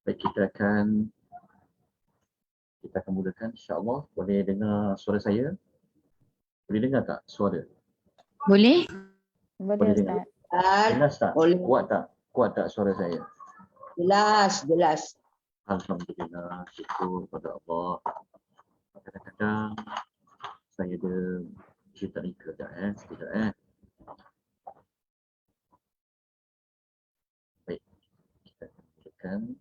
Baik, kita akan mulakan insya-Allah. Boleh dengar suara saya? Boleh dengar tak suara? Boleh? Boleh dengar. Jelas tak? Boleh. Kuat tak? Kuat tak suara saya? Jelas. Alhamdulillah, syukur kepada Allah. Kadang-kadang saya ada cerita ni sekejap Baik, kita akan mulakan.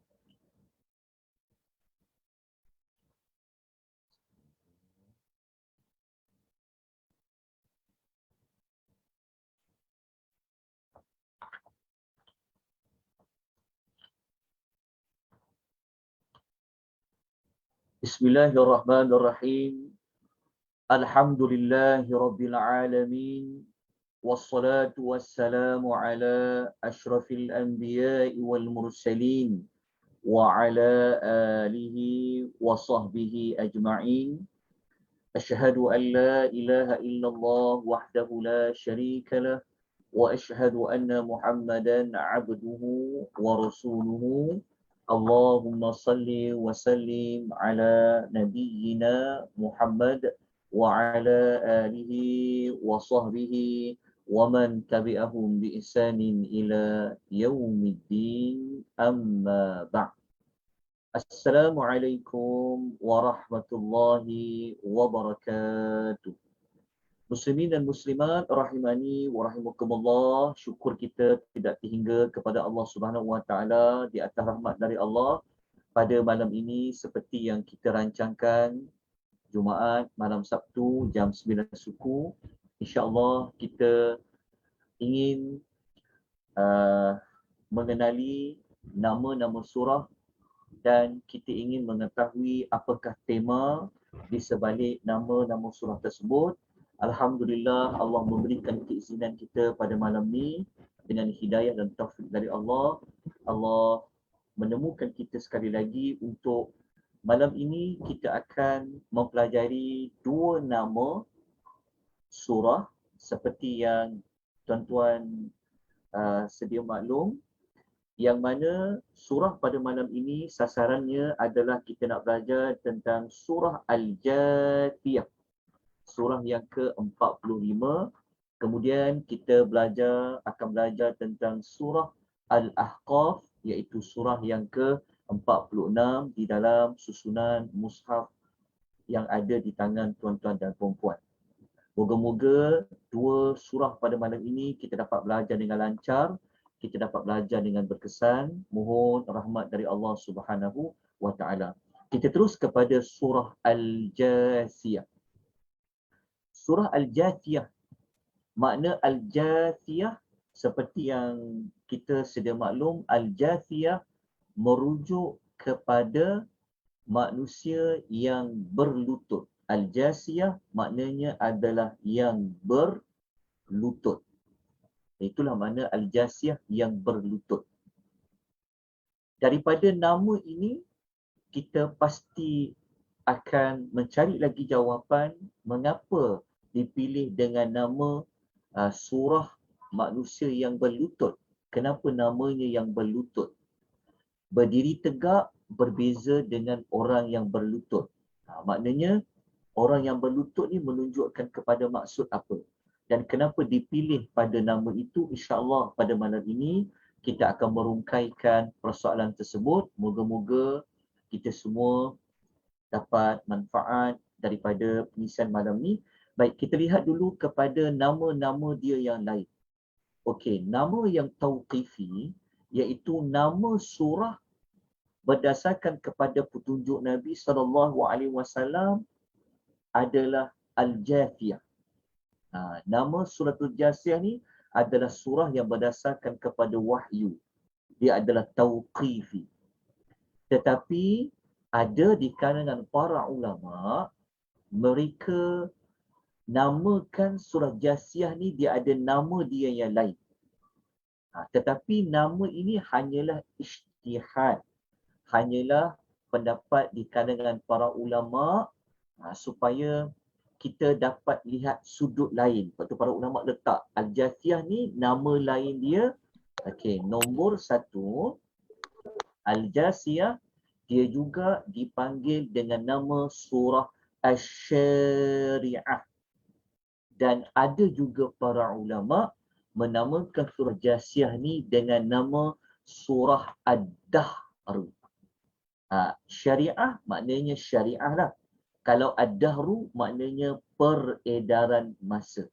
Bismillahirrahmanirrahim. Alhamdulillahi rabbil alamin. Wassalatu wassalamu ala asyrafil anbiya'i wal mursalin wa ala alihi wa sahbihi ajma'in. Asyhadu an la ilaha illallah wahdahu la syarika lah wa asyhadu anna Muhammadan abduhu wa rasuluhu. Allahumma salli wa sallim ala nabiyyina Muhammad wa ala alihi wa sahbihi wa man tabi'ahum bi ihsanin ila yaumiddin, amma ba'd. Assalamualaikum warahmatullahi wabarakatuh. Muslimin dan muslimat rahimani wa rahimakumullah, syukur kita tidak terhingga kepada Allah Subhanahu wa taala di atas rahmat dari Allah pada malam ini seperti yang kita rancangkan, Jumaat malam Sabtu jam 9 suku. Insya-Allah kita ingin mengenali nama-nama surah dan kita ingin mengetahui apakah tema di sebalik nama-nama surah tersebut. Alhamdulillah, Allah memberikan keizinan kita pada malam ni dengan hidayah dan taufik dari Allah. Allah menemukan kita sekali lagi untuk malam ini kita akan mempelajari dua nama surah seperti yang tuan-tuan sedia maklum, yang mana surah pada malam ini sasarannya adalah kita nak belajar tentang surah Al-Jathiyah, surah yang ke-45. Kemudian kita akan belajar tentang surah Al-Ahqaf, iaitu surah yang ke-46 di dalam susunan mushaf yang ada di tangan tuan-tuan dan puan-puan. Moga-moga dua surah pada malam ini kita dapat belajar dengan lancar, kita dapat belajar dengan berkesan. Mohon rahmat dari Allah Subhanahu wa taala. Kita terus kepada surah Al-Jathiyah. Surah Al-Jathiyah, makna Al-Jathiyah seperti yang kita sedia maklum, Al-Jathiyah merujuk kepada manusia yang berlutut. Al-Jasiyah maknanya adalah yang berlutut. Itulah makna Al-Jasiyah, yang berlutut. Daripada nama ini, kita pasti akan mencari lagi jawapan mengapa dipilih dengan nama surah manusia yang berlutut. Kenapa namanya yang berlutut? Berdiri tegak berbeza dengan orang yang berlutut. Maknanya orang yang berlutut ni menunjukkan kepada maksud apa? Dan kenapa dipilih pada nama itu? InsyaAllah pada malam ini kita akan merungkaikan persoalan tersebut. Moga-moga kita semua dapat manfaat daripada pengisian malam ni. Baik, kita lihat dulu kepada nama-nama dia yang lain. Okey, nama yang tauqifi iaitu nama surah berdasarkan kepada petunjuk Nabi SAW adalah Al-Jathiyah. Nama suratul Jathiyah ni adalah surah yang berdasarkan kepada wahyu. Dia adalah tauqifi. Tetapi ada di kalangan para ulama, mereka namakan surah Jathiyah ni dia ada nama dia yang lain. Tetapi nama ini hanyalah ijtihad. Hanyalah pendapat di kalangan para ulama supaya kita dapat lihat sudut lain. Lepas tu para ulama letak Al-Jathiyah ni nama lain dia. Okey, nombor satu, Al-Jasiyah, dia juga dipanggil dengan nama surah Asy-Syari'ah. Dan ada juga para ulama menamakan surah Jasiyah ni dengan nama surah Ad-Dahr. Syariah maknanya syariah lah. Kalau Ad-Dahru maknanya peredaran masa.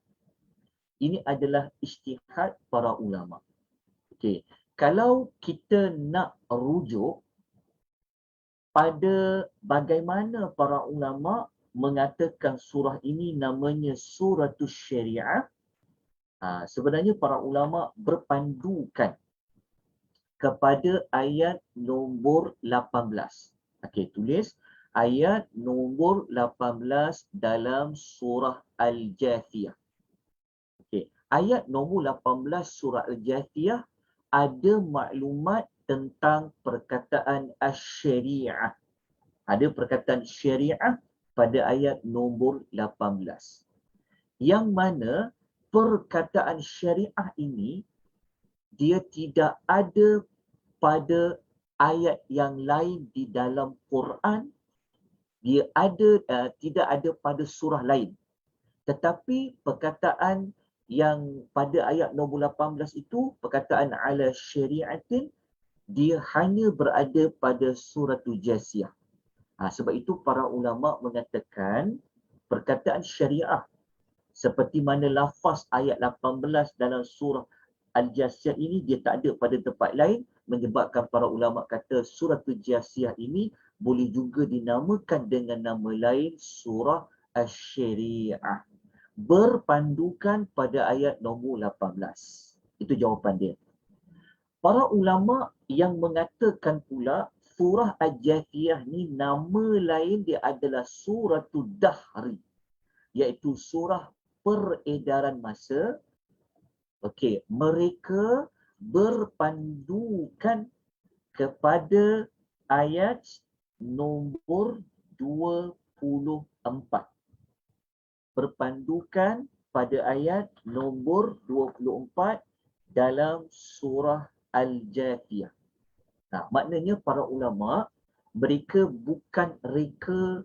Ini adalah ijtihad para ulama. Okey, kalau kita nak rujuk pada bagaimana para ulama mengatakan surah ini namanya suratul syariah, sebenarnya para ulama berpandukan kepada ayat nombor 18. Okey, tulis ayat nombor 18 dalam surah Al-Jathiyah. Okey, ayat nombor 18 surah Al-Jathiyah ada maklumat tentang perkataan asy-syariah. Ada perkataan syariah pada ayat nombor 18. Yang mana perkataan syariah ini dia tidak ada pada ayat yang lain di dalam Quran. Dia tidak ada pada surah lain. Tetapi perkataan yang pada ayat nombor 18 itu, perkataan ala syariatin, dia hanya berada pada suratul Jasiyah. Sebab itu para ulama mengatakan perkataan syariah seperti mana lafaz ayat 18 dalam surah Al-Jasiyah ini dia tak ada pada tempat lain, menyebabkan para ulama kata suratul Jasiyah ini boleh juga dinamakan dengan nama lain surah Asy-Syariah. Berpandukan pada ayat nombor 18. Itu jawapan dia. Para ulama yang mengatakan pula surah Al-Jathiyah ni nama lain dia adalah suratul Dahri, iaitu surah peredaran masa. Okey, mereka berpandukan kepada ayat nombor 24. Berpandukan pada ayat nombor 24 dalam surah Al-Jathiyah. Maknanya para ulama mereka bukan reka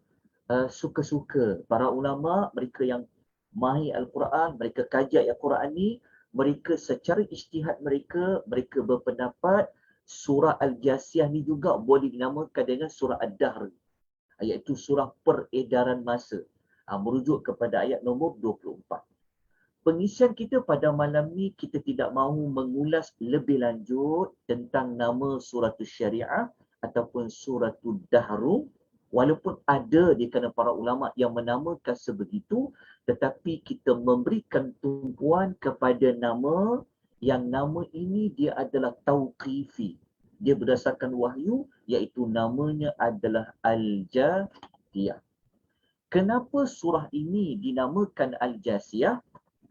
suka-suka. Para ulama mereka yang mahir Al-Quran, mereka kaji Al-Quran ni, mereka secara ijtihad mereka berpendapat surah Al-Jasiyah ni juga boleh dinamakan dengan surah Ad-Dahr, iaitu surah peredaran masa. Merujuk kepada ayat nombor 24. Pengisian kita pada malam ni, kita tidak mahu mengulas lebih lanjut tentang nama suratul syariah ataupun suratul dahru, walaupun ada di kalangan para ulama yang menamakan sebegitu, tetapi kita memberikan tumpuan kepada nama yang nama ini dia adalah tauqifi. Dia berdasarkan wahyu, iaitu namanya adalah Al-Jathiyah. Kenapa surah ini dinamakan Al-Jasiyah?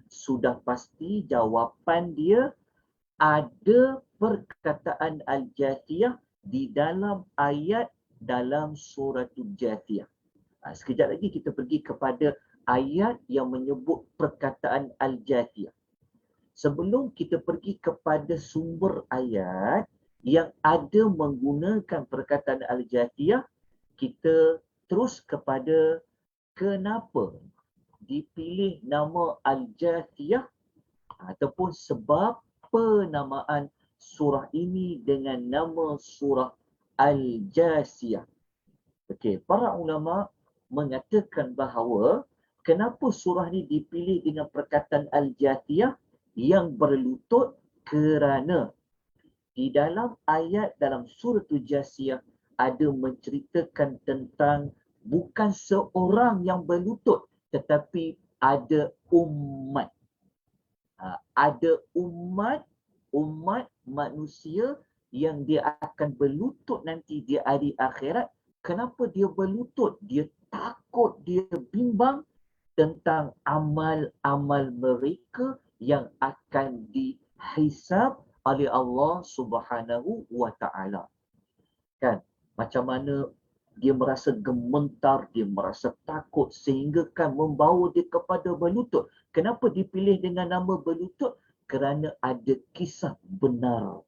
Sudah pasti jawapan dia ada perkataan Al-Jathiyah di dalam ayat dalam suratul Jathiyah. Sekejap lagi kita pergi kepada ayat yang menyebut perkataan Al-Jathiyah. Sebelum kita pergi kepada sumber ayat yang ada menggunakan perkataan Al-Jathiyah, kita terus kepada kenapa dipilih nama Al-Jathiyah ataupun sebab penamaan surah ini dengan nama surah Al-Jasiyah. Okey, para ulama mengatakan bahawa kenapa surah ini dipilih dengan perkataan Al-Jathiyah yang berlutut, kerana di dalam ayat dalam suratul Jasiyah ada menceritakan tentang bukan seorang yang berlutut, tetapi ada umat. Ada umat manusia yang dia akan berlutut nanti di hari akhirat. Kenapa dia berlutut? Dia takut, dia bimbang tentang amal-amal mereka yang akan dihisab oleh Allah Subhanahu wa Ta'ala. Kan? Macam mana dia merasa gementar, dia merasa takut sehingga kan membawa dia kepada berlutut. Kenapa dipilih dengan nama berlutut? Kerana ada kisah benar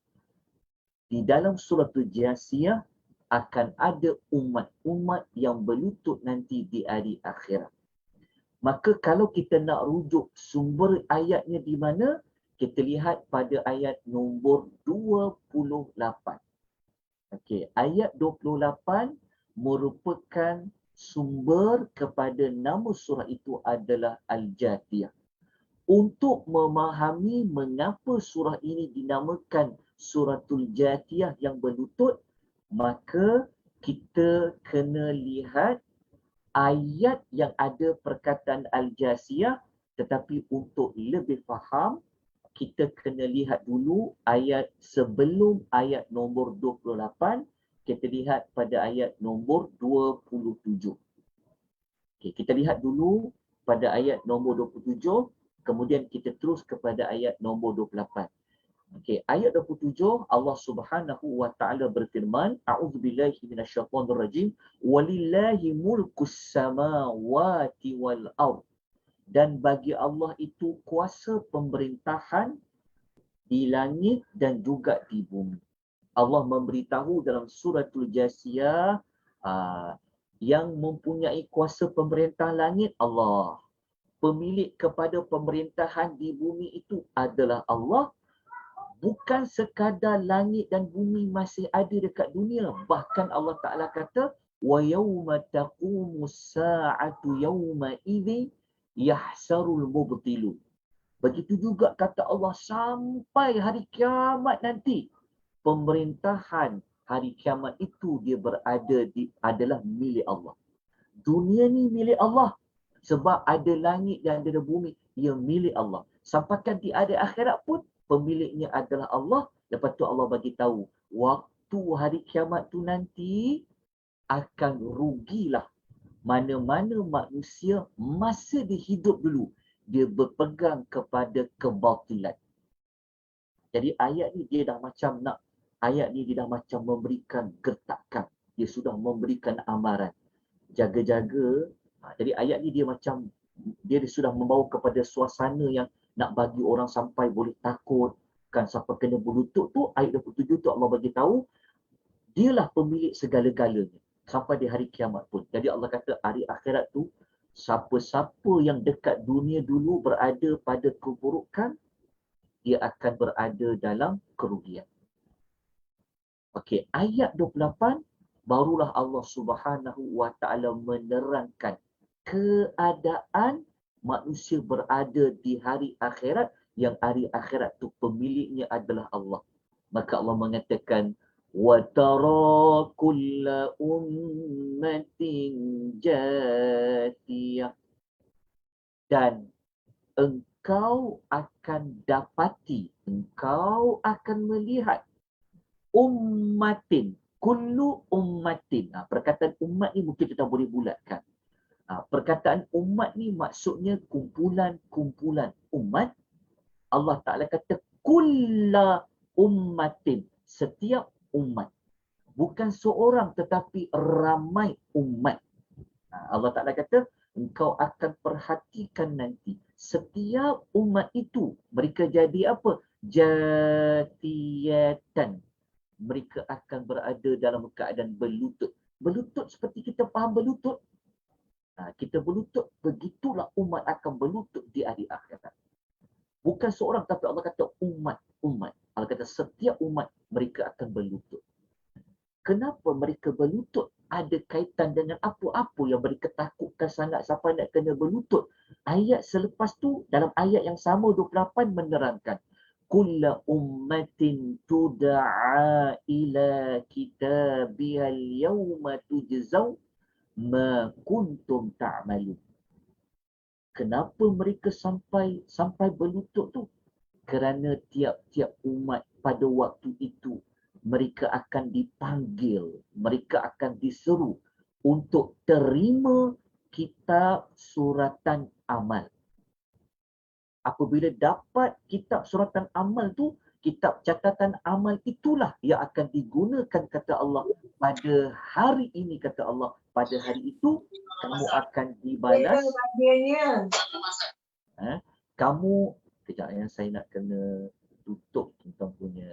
di dalam suratul Jasiyah akan ada umat-umat yang berlutut nanti di hari akhirat. Maka kalau kita nak rujuk sumber ayatnya di mana, kita lihat pada ayat nombor 28. Okey, ayat 28 merupakan sumber kepada nama surah itu adalah Al-Jathiyah. Untuk memahami mengapa surah ini dinamakan Suratul Jathiyah yang berlutut, maka kita kena lihat ayat yang ada perkataan Al-Jasiyah, tetapi untuk lebih faham, kita kena lihat dulu ayat sebelum ayat nombor 28, kita lihat pada ayat nombor 27. Okay, kita lihat dulu pada ayat nombor 27, kemudian kita terus kepada ayat nombor 28. Okey, ayat 27 Allah Subhanahu wa taala berfirman, a'udzubillahi minasyaitonirrajim, walillahi mulkus samawati wal ard. Dan bagi Allah itu kuasa pemerintahan di langit dan juga di bumi. Allah memberitahu dalam suratul Jasiyah, yang mempunyai kuasa pemerintah langit Allah. Pemilik kepada pemerintahan di bumi itu adalah Allah. Bukan sekadar langit dan bumi masih ada dekat dunia. Bahkan Allah Ta'ala kata, وَيَوْمَ تَقُومُ السَّاعَةُ يَوْمَئِذٍ يَحْسَرُ الْمُبْطِلُونَ. Begitu juga kata Allah, sampai hari kiamat nanti, pemerintahan hari kiamat itu dia adalah milik Allah. Dunia ni milik Allah. Sebab ada langit dan ada bumi, ia milik Allah. Sampaikan di hari akhirat pun, pemiliknya adalah Allah. Lepas tu Allah bagi tahu, waktu hari kiamat tu nanti akan rugilah mana-mana manusia masa dia hidup dulu dia berpegang kepada kebatilan. Jadi ayat ni dia dah macam memberikan gertakan. Dia sudah memberikan amaran. Jaga-jaga. Jadi ayat ni dia sudah membawa kepada suasana yang nak bagi orang sampai boleh takut, kan, sampai kena berlutut tu. Ayat 27 tu Allah bagi tahu dialah pemilik segala-galanya sampai di hari kiamat pun. Jadi Allah kata hari akhirat tu, siapa-siapa yang dekat dunia dulu berada pada keburukan, dia akan berada dalam kerugian. Okey, ayat 28 barulah Allah Subhanahu wa taala menerangkan keadaan manusia berada di hari akhirat, yang hari akhirat tu pemiliknya adalah Allah. Maka Allah mengatakan, wa tara kulla ummatin jathiyah, dan engkau akan melihat ummatin, kullu ummatin. Perkataan umat ni mungkin kita boleh bulatkan. Perkataan umat ni maksudnya kumpulan-kumpulan umat. Allah Ta'ala kata kulla ummatin, setiap umat. Bukan seorang tetapi ramai umat. Allah Ta'ala kata engkau akan perhatikan nanti setiap umat itu mereka jadi apa? Jathiyatan. Mereka akan berada dalam keadaan berlutut. Berlutut seperti kita faham berlutut. Kita berlutut, begitulah umat akan berlutut di hari akhirat. Bukan seorang, tapi Allah kata umat. Allah kata setiap umat mereka akan berlutut. Kenapa mereka berlutut? Ada kaitan dengan apa-apa yang mereka takutkan sangat sampai nak kena berlutut. Ayat selepas tu, dalam ayat yang sama 28 menerangkan, kulla ummatin tud'a ila kitabihal yawma tujzaw ma kuntum ta'malun. Kenapa mereka sampai berlutut tu? Kerana tiap-tiap umat pada waktu itu mereka akan dipanggil, mereka akan diseru untuk terima kitab suratan amal. Apabila dapat kitab suratan amal tu, kitab catatan amal itulah yang akan digunakan, kata Allah, pada hari ini, kata Allah, pada hari itu kamu akan dibalas. Kamu, kejap yang saya nak kena tutup tuan punya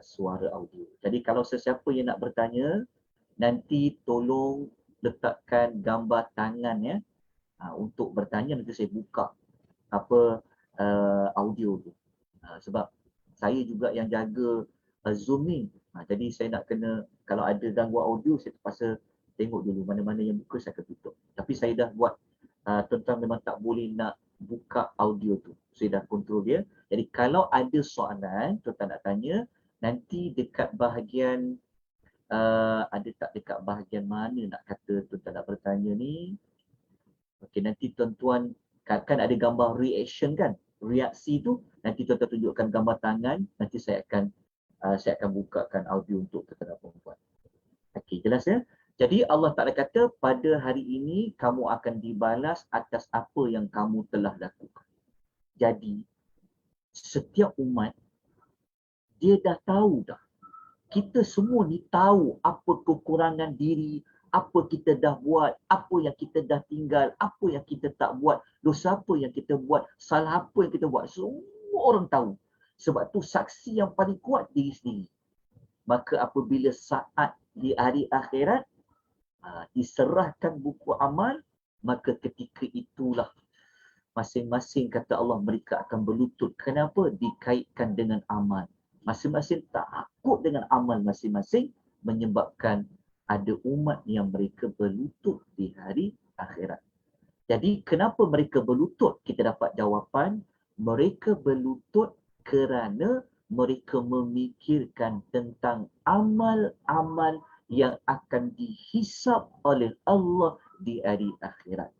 suara audio. Jadi kalau sesiapa yang nak bertanya, nanti tolong letakkan gambar tangan ya, untuk bertanya. Nanti saya buka apa audio tu. Sebab saya juga yang jaga Zoom ni. Jadi saya nak kena, kalau ada gangguan audio, saya terpaksa tengok dulu mana-mana yang buka saya akan tutup. Tapi saya dah buat, tuan-tuan memang tak boleh nak buka audio tu. Saya dah kontrol dia. Jadi kalau ada soalan, tuan-tuan nak tanya, nanti dekat bahagian, ada tak dekat bahagian mana nak kata tuan-tuan nak bertanya ni. Okey, nanti tuan-tuan kan ada gambar reaction kan? Reaksi tu nanti tuan-tuan tunjukkan gambar tangan, nanti saya akan bukakan audio untuk tuan-tuan dan puan-puan. Okey, jelas ya? Jadi Allah Ta'ala kata pada hari ini kamu akan dibalas atas apa yang kamu telah lakukan. Jadi setiap umat dia dah tahu dah. Kita semua ni tahu apa kekurangan diri, apa kita dah buat, apa yang kita dah tinggal, apa yang kita tak buat, dosa apa yang kita buat, salah apa yang kita buat. Semua orang tahu. Sebab tu saksi yang paling kuat diri sendiri. Maka apabila saat di hari akhirat, diserahkan buku amal, maka ketika itulah masing-masing kata Allah mereka akan berlutut. Kenapa? Dikaitkan dengan amal. Masing-masing takut dengan amal masing-masing menyebabkan ada umat yang mereka berlutut di hari akhirat. Jadi kenapa mereka berlutut? Kita dapat jawapan, mereka berlutut kerana mereka memikirkan tentang amal-amal yang akan dihisap oleh Allah di hari akhirat.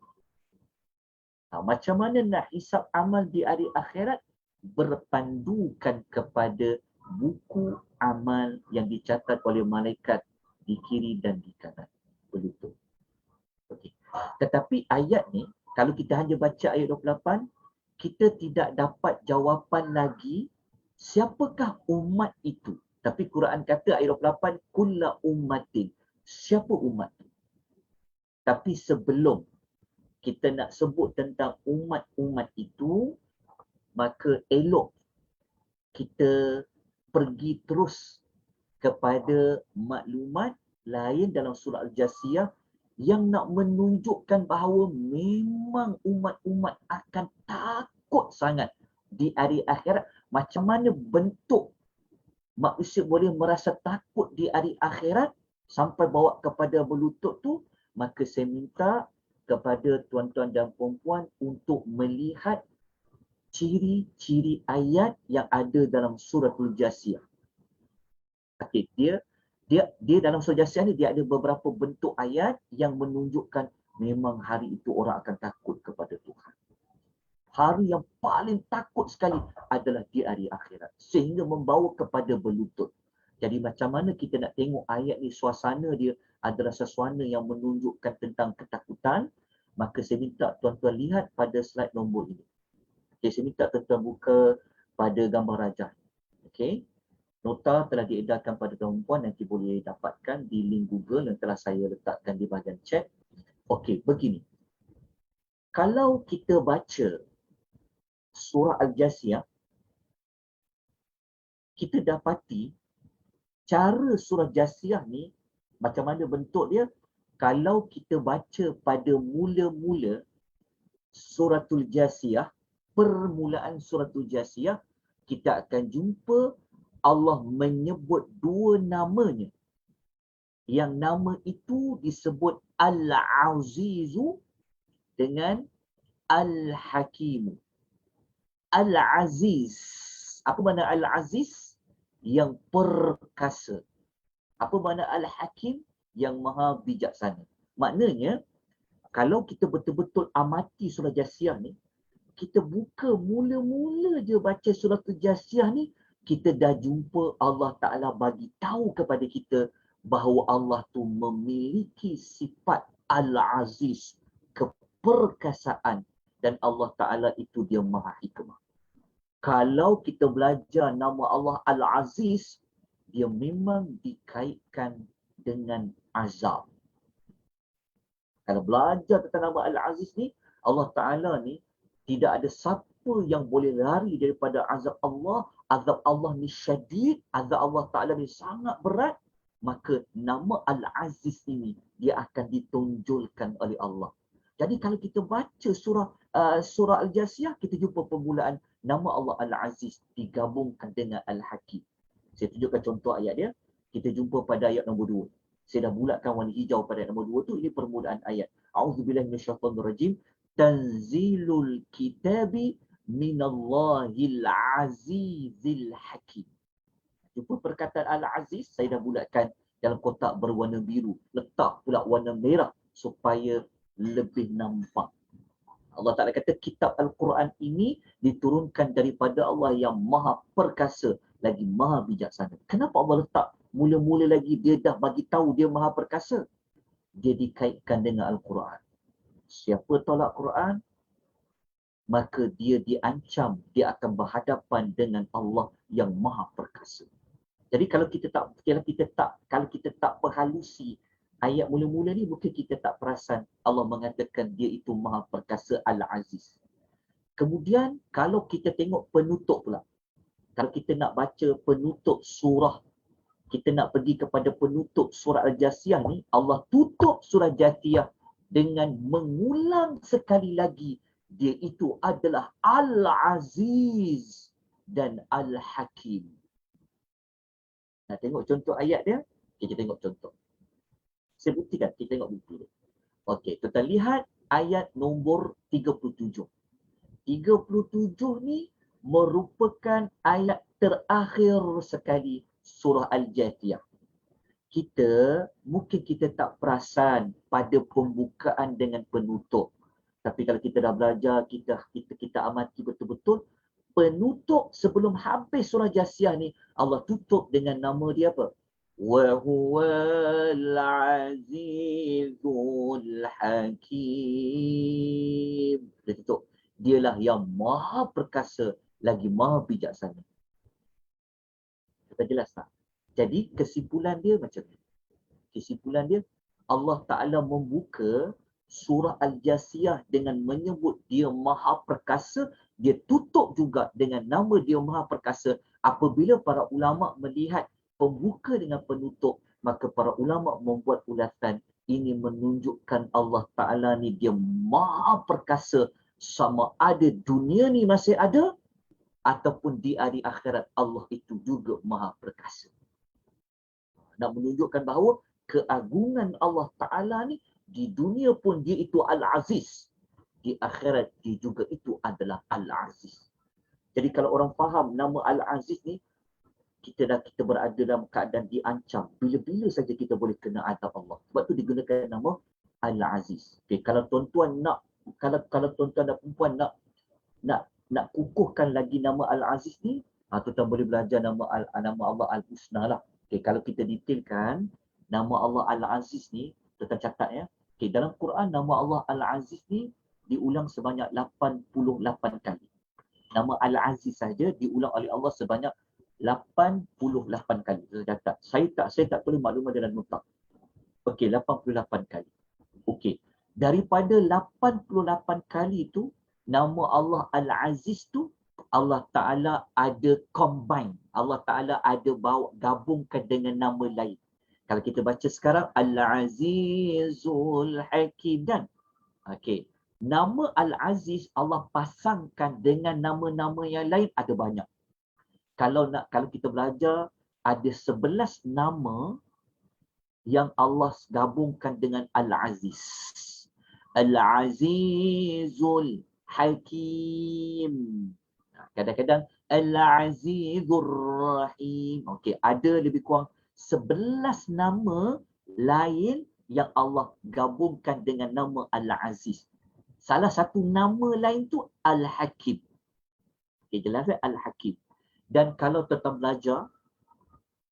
Macam mana nak hisap amal di hari akhirat? Berpandukan kepada buku amal yang dicatat oleh malaikat di kiri dan di kanan. Berlutut. Okay. Tetapi ayat ni, kalau kita hanya baca ayat 28, kita tidak dapat jawapan lagi siapakah umat itu. Tapi Quran kata ayat 28, kulla ummatin. Siapa umat itu? Tapi sebelum kita nak sebut tentang umat-umat itu, maka elok kita pergi terus kepada maklumat lain dalam surah Al-Jasiyah yang nak menunjukkan bahawa memang umat-umat akan takut sangat di hari akhirat. Macam mana bentuk manusia boleh merasa takut di hari akhirat sampai bawa kepada berlutut tu, maka saya minta kepada tuan-tuan dan puan-puan untuk melihat ciri-ciri ayat yang ada dalam suratul Jasiyah. Okay, dia dalam surah Jasiyah ni dia ada beberapa bentuk ayat yang menunjukkan memang hari itu orang akan takut kepada Tuhan. Hari yang paling takut sekali adalah di hari akhirat. Sehingga membawa kepada berlutut. Jadi macam mana kita nak tengok ayat ni, suasana dia adalah suasana yang menunjukkan tentang ketakutan. Maka saya minta tuan-tuan lihat pada slide nombor ini. Okay, saya minta tuan-tuan buka pada gambar rajah. Okay. Nota telah diedarkan pada tuan-tuan, nanti boleh dapatkan di link Google yang telah saya letakkan di bahagian chat. Okey, begini. Kalau kita baca surah Al-Jasiyah, kita dapati cara surah Jasiyah ni macam mana bentuk dia. Kalau kita baca pada mula-mula suratul Jasiyah, permulaan suratul Jasiyah, kita akan jumpa Allah menyebut dua namanya. Yang nama itu disebut Al-Azizu dengan Al-Hakimu. Al-Aziz. Apa makna Al-Aziz? Yang perkasa. Apa makna Al-Hakim? Yang maha bijaksana. Maknanya, kalau kita betul-betul amati surah Jasiyah ni, kita buka mula-mula je baca surah Jasiyah ni, kita dah jumpa Allah Ta'ala bagi tahu kepada kita bahawa Allah tu memiliki sifat Al-Aziz, keperkasaan, dan Allah Ta'ala itu dia maha hikmah. Kalau kita belajar nama Allah Al-Aziz, dia memang dikaitkan dengan azab. Kalau belajar tentang nama Al-Aziz ni, Allah Ta'ala ni tidak ada siapa yang boleh lari daripada azab Allah azab Allah ni syadid, azab Allah Ta'ala ni sangat berat, maka nama Al-Aziz ini dia akan ditonjolkan oleh Allah. Jadi kalau kita baca surah Al-Jasiyah, kita jumpa permulaan nama Allah Al-Aziz digabungkan dengan Al-Hakim. Saya tunjukkan contoh ayat dia. Kita jumpa pada ayat nombor 2. Saya dah bulatkan warna hijau pada ayat nombor 2 tu. Ini permulaan ayat. A'udzubillahi minasyaitonirrajim. Tanzilul kitabi minallahil azizil hakim. Jumpa perkataan Al-Aziz, saya dah bulatkan dalam kotak berwarna biru. Letak pula warna merah supaya lebih nampak. Allah Ta'ala kata kitab Al-Quran ini diturunkan daripada Allah yang maha perkasa lagi maha bijaksana. Kenapa Allah letak mula-mula lagi dia dah bagi tahu dia maha perkasa? Dia dikaitkan dengan Al-Quran. Siapa tolak Quran, maka dia diancam, dia akan berhadapan dengan Allah yang maha perkasa. Jadi kalau kita tak perhalusi ayat mula-mula ni, mungkin kita tak perasan Allah mengatakan dia itu maha perkasa Al-Aziz. Kemudian kalau kita tengok penutup pula. Kalau kita nak baca penutup surah, kita nak pergi kepada penutup surah Al-Jasiyah ni, Allah tutup surah Jasiyah dengan mengulang sekali lagi dia itu adalah Al-Aziz dan Al-Hakim. Nak tengok contoh ayat dia? Kita tengok contoh. Saya buktikan, kita tengok bukti dia. Okey, kita lihat ayat nombor 37. 37 ni merupakan ayat terakhir sekali surah Al-Jasiyah. Mungkin kita tak perasan pada pembukaan dengan penutup. Tapi kalau kita dah belajar, kita amati betul-betul, penutup sebelum habis surah Jasiyah ni, Allah tutup dengan nama dia apa? Wa huwal azizul hakim. Dia tutup. Dialah yang maha perkasa lagi maha bijaksana. Kita jelas tak? Jadi kesimpulan dia macam ni. Kesimpulan dia, Allah Ta'ala membuka surah Al-Jasiyah dengan menyebut dia maha perkasa. Dia tutup juga dengan nama dia maha perkasa. Apabila para ulama melihat pembuka dengan penutup, maka para ulama membuat ulasan ini menunjukkan Allah Ta'ala ni dia maha perkasa, sama ada dunia ni masih ada ataupun di hari akhirat Allah itu juga maha perkasa. Nak menunjukkan bahawa keagungan Allah Ta'ala ni di dunia pun dia itu Al-Aziz, di akhirat dia juga itu adalah Al-Aziz. Jadi kalau orang faham nama Al-Aziz ni, kita berada dalam keadaan diancam. Bila-bila saja kita boleh kena azab Allah. Sebab tu digunakan nama Al-Aziz. Okay, kalau tuan-tuan kalau tuan-tuan dan perempuan nak kukuhkan lagi nama Al-Aziz ni, tuan-tuan boleh belajar nama Allah Al-Husna lah. Okay, kalau kita detailkan nama Allah Al-Aziz ni, tuan-tuan catat ya. Okay, dalam Quran nama Allah Al-Aziz ni diulang sebanyak 88 kali. Nama Al-Aziz saja diulang oleh Allah sebanyak 88 kali. Saya tak tulis maklumat dalam nota. Okey, 88 kali. Okey. Daripada 88 kali tu, nama Allah Al-Aziz tu, Allah Ta'ala ada combine. Allah Ta'ala ada gabungkan dengan nama lain. Kalau kita baca sekarang, Al-Azizul Hakim dan. Okey. Nama Al-Aziz Allah pasangkan dengan nama-nama yang lain ada banyak. Kalau kita belajar, ada 11 nama yang Allah gabungkan dengan Al-Aziz. Al-Azizul Hakim. Kadang-kadang Al-Azizur Rahim. Okey, ada lebih kurang 11 nama lain yang Allah gabungkan dengan nama Al-Aziz. Salah satu nama lain tu Al-Hakim. Okey, jelas tak? Al-Hakim. Dan kalau tuan-tuan belajar,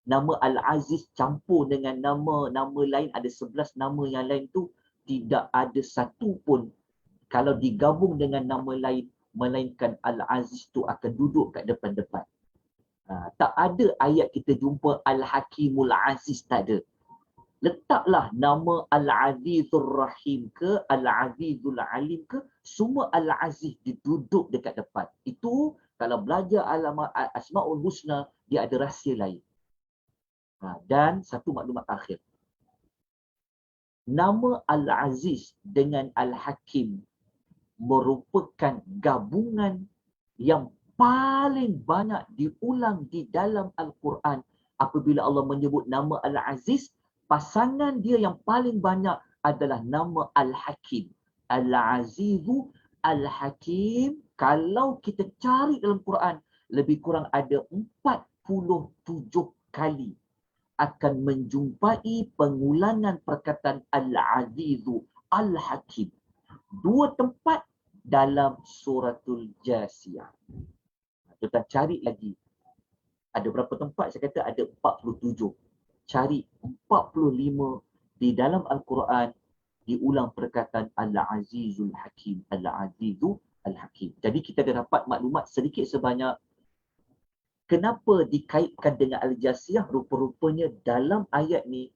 nama Al-Aziz campur dengan nama-nama lain, ada 11 nama yang lain tu, tidak ada satu pun kalau digabung dengan nama lain, melainkan Al-Aziz tu akan duduk kat depan-depan. Tak ada ayat kita jumpa Al-Hakimul Aziz, tak ada. Letaklah nama Al-Azizur Rahim ke, Al-Azizul Alim ke, semua Al-Aziz diduduk dekat depan. Itu Kalau belajar Asmaul Husna, dia ada rahsia lain. Dan satu maklumat akhir. Nama Al-Aziz dengan Al-Hakim merupakan gabungan yang paling banyak diulang di dalam Al-Quran. Apabila Allah menyebut nama Al-Aziz, pasangan dia yang paling banyak adalah nama Al-Hakim. Al-Azizu, Al-Hakim, kalau kita cari dalam Quran, lebih kurang ada 47 kali akan menjumpai pengulangan perkataan Al-Azizu, Al-Hakim. 2 tempat dalam suratul Jasiyah. Kita cari lagi. Ada berapa tempat? Saya kata ada 47. Cari 45 di dalam Al-Quran diulang perkataan Al-Azizul Hakim. Al-Azizu Al-Hakim. Jadi kita dah dapat maklumat sedikit sebanyak kenapa dikaitkan dengan Al-Jasiyah. Rupa-rupanya dalam ayat ni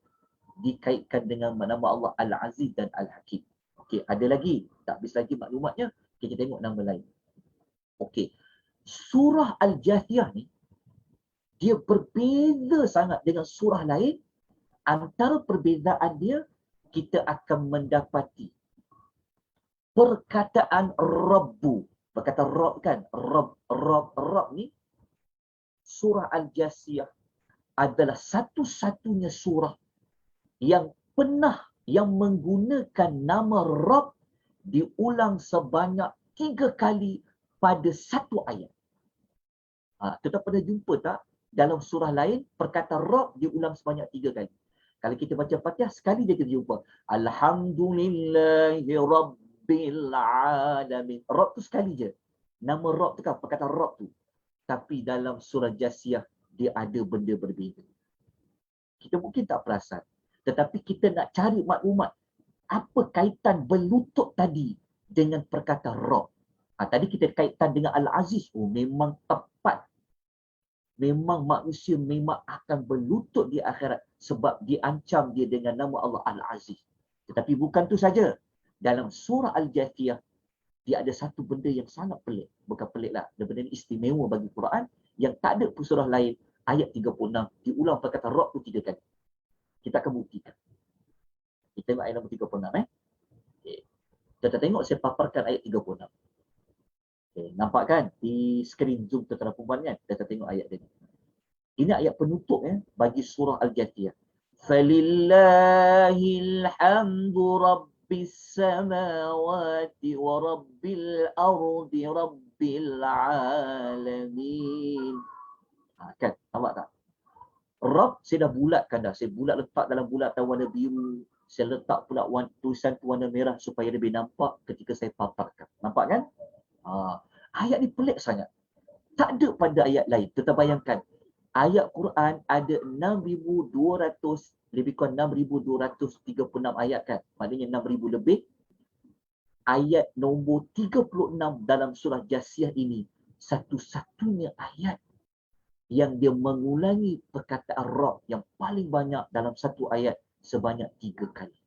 dikaitkan dengan nama Allah Al-Aziz dan Al-Hakim. Okey, ada lagi. Tak habis lagi maklumatnya. Kita tengok nama lain. Okey. Surah Al-Jathiyah ni, dia berbeza sangat dengan surah lain. Antara perbezaan dia, kita akan mendapati perkataan Rabbu. Perkataan Rabb kan? Rabb ni, surah Al-Jasiyah adalah satu-satunya surah yang menggunakan nama Rabb diulang sebanyak 3 kali pada satu ayat. Kita pernah jumpa tak? Dalam surah lain, perkataan Rabb diulang sebanyak 3 kali. Kalau kita baca Fatihah, sekali dia kita jumpa. Alhamdulillahi Rabbil Alamin. Rabb tu sekali je. Nama Rabb tu kan, perkataan Rabb tu. Tapi dalam surah Jasiyah, dia ada benda berbeza. Kita mungkin tak perasan. Tetapi kita nak cari maklumat. Apa kaitan berlutut tadi dengan perkataan Rabb? Tadi kita kaitkan dengan Al-Aziz. Memang tepat. Memang manusia memang akan berlutut di akhirat sebab diancam dia dengan nama Allah Al-Aziz. Tetapi bukan tu saja. Dalam surah Al-Jathiyah, dia ada satu benda yang sangat pelik. Bukan pelik lah. Benda ini istimewa bagi Quran yang tak ada pun surah lain. Ayat 36, diulang perkataan Rabb tu 3 kali. Kita akan buktikan. Kita tengok ayat nombor 36. Okay. Kita tengok saya paparkan ayat 36. Okay. Nampak kan? Di skrin Zoom tuan-tuan puan kan? Kita tengok ayat ini. Ini ayat penutup bagi surah Al-Jathiyah. Falillahil hamdu rabbis samawati wa rabbil ardi rabbil alamin. Kan? Nampak tak? Rabb saya dah bulatkan dah. Saya bulat letak dalam bulatan warna biru. Saya letak pula tulisan warna merah supaya lebih nampak ketika saya paparkan. Nampak kan? Ayat ni pelik sangat. Tak ada pada ayat lain. Kita bayangkan. Ayat Quran ada 6,200, lebih kurang 6,236 ayat kan. Maknanya 6,000 lebih. Ayat nombor 36 dalam surah Jasiyah ini. Satu-satunya ayat yang dia mengulangi perkataan Rabb yang paling banyak dalam satu ayat sebanyak 3 kali.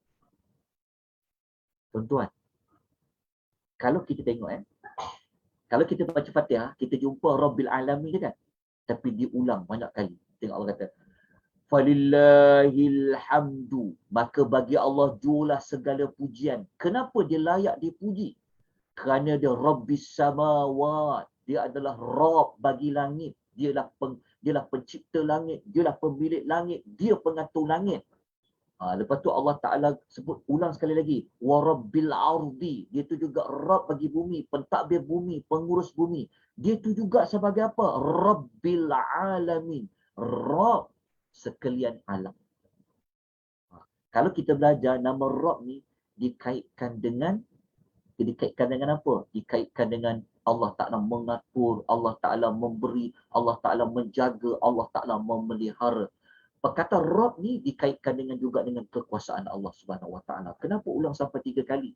Tuan-tuan, kalau kita tengok kalau kita baca Fatihah, kita jumpa Rabbil Alamin kan? Tapi diulang banyak kali. Tengok Allah kata, Falillahil hamdu. Maka bagi Allah jualah segala pujian. Kenapa dia layak dipuji? Kerana dia Rabbis samawat. Dia adalah Rabb bagi langit. Dialah pencipta langit, dialah pemilik langit, dia pengatur langit. Lepas tu Allah Ta'ala sebut ulang sekali lagi, wa rabbil ardi. Dia tu juga Rabb bagi bumi, pentadbir bumi, pengurus bumi. Dia tu juga sebagai apa? Rabbil alamin. Rabb sekalian alam. Kalau kita belajar nama Rabb ni dikaitkan dengan apa? Dikaitkan dengan Allah Ta'ala mengatur, Allah Ta'ala memberi, Allah Ta'ala menjaga, Allah Ta'ala memelihara. Perkataan Rabb ni dikaitkan juga dengan kekuasaan Allah Subhanahu Wa Ta'ala. Kenapa ulang sampai 3 kali?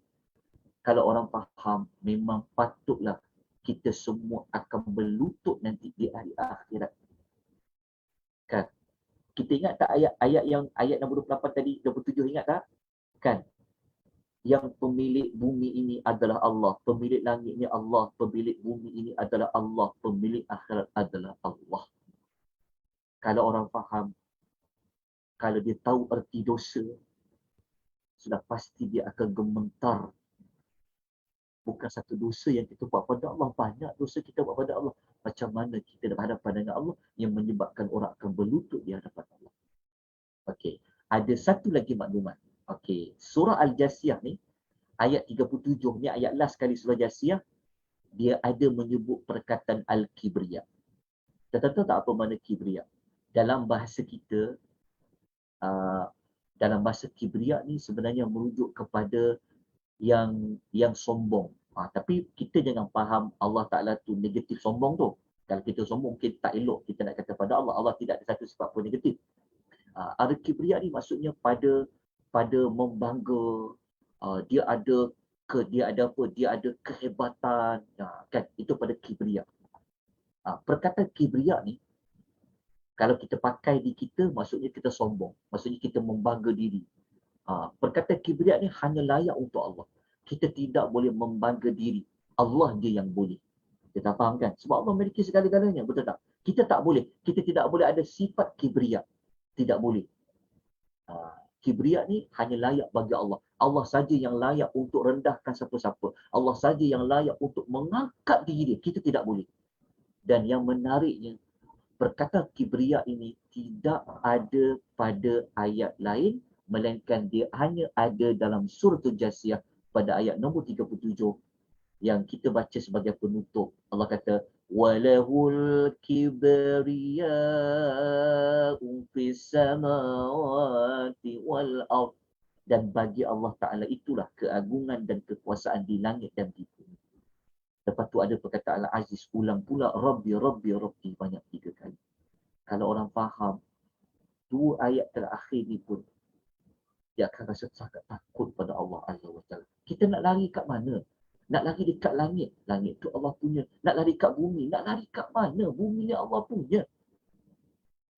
Kalau orang faham, memang patutlah kita semua akan berlutut nanti di hari akhirat. Kan? Kita ingat tak ayat nombor 28 tadi, 27 ingat tak? Kan? yang pemilik bumi ini adalah Allah, pemilik langit ini Allah, pemilik bumi ini adalah Allah, pemilik akhirat adalah Allah. Kalau orang faham, kalau dia tahu erti dosa, sudah pasti dia akan gemetar. Bukan satu dosa yang kita buat pada Allah, banyak dosa kita buat pada Allah. Macam mana kita berhadapan dengan Allah yang menyebabkan orang akan berlutut di hadapan Allah. Okey, ada satu lagi maklumat. Okey, surah Al-Jasiyah ni, ayat 37 ni, ayat last kali surah Jasiyah, dia ada menyebut perkataan Al-Kibriya. Kita tahu tak apa makna Kibriya? Dalam bahasa kita, dalam bahasa Kibriya ni sebenarnya merujuk kepada yang sombong. Tapi kita jangan faham Allah Ta'ala tu negatif sombong tu. Kalau kita sombong mungkin tak elok kita nak kata pada Allah. Allah tidak ada satu sifat pun negatif. Al-Kibriya ni maksudnya pada membangga. Dia ada kehebatan. Kan itu pada Kibriya. Perkataan Kibriya ni kalau kita pakai di kita maksudnya kita sombong. Maksudnya kita membangga diri. Perkataan Kibriya ni hanya layak untuk Allah. Kita tidak boleh membangga diri. Allah dia yang boleh. Kita faham kan? Sebab Allah memiliki segala-galanya. Betul tak? Kita tak boleh. Kita tidak boleh ada sifat Kibriya. Tidak boleh. Kibriya ni hanya layak bagi Allah. Allah saja yang layak untuk rendahkan siapa-siapa. Allah saja yang layak untuk mengangkat diri dia. Kita tidak boleh. Dan yang menariknya, perkataan Kibriya ini tidak ada pada ayat lain, melainkan dia hanya ada dalam surah Jasiyah pada ayat nombor 37 yang kita baca sebagai penutup. Allah kata, walahul kibriya'u fis samawati wal ard. Dan bagi Allah Ta'ala itulah keagungan dan kekuasaan di langit dan di bumi. Lepas tu ada perkataan Al-Aziz, ulang pula Rabbi, Rabbi, Rabbi banyak 3 kali. Kalau orang faham, 2 ayat terakhir ni pun dia akan rasa sangat takut pada Allah Azza wa Jalla. Kita nak lari kat mana? Nak lari dekat langit. Langit tu Allah punya. Nak lari kat bumi. Nak lari kat mana? Bumi ni Allah punya.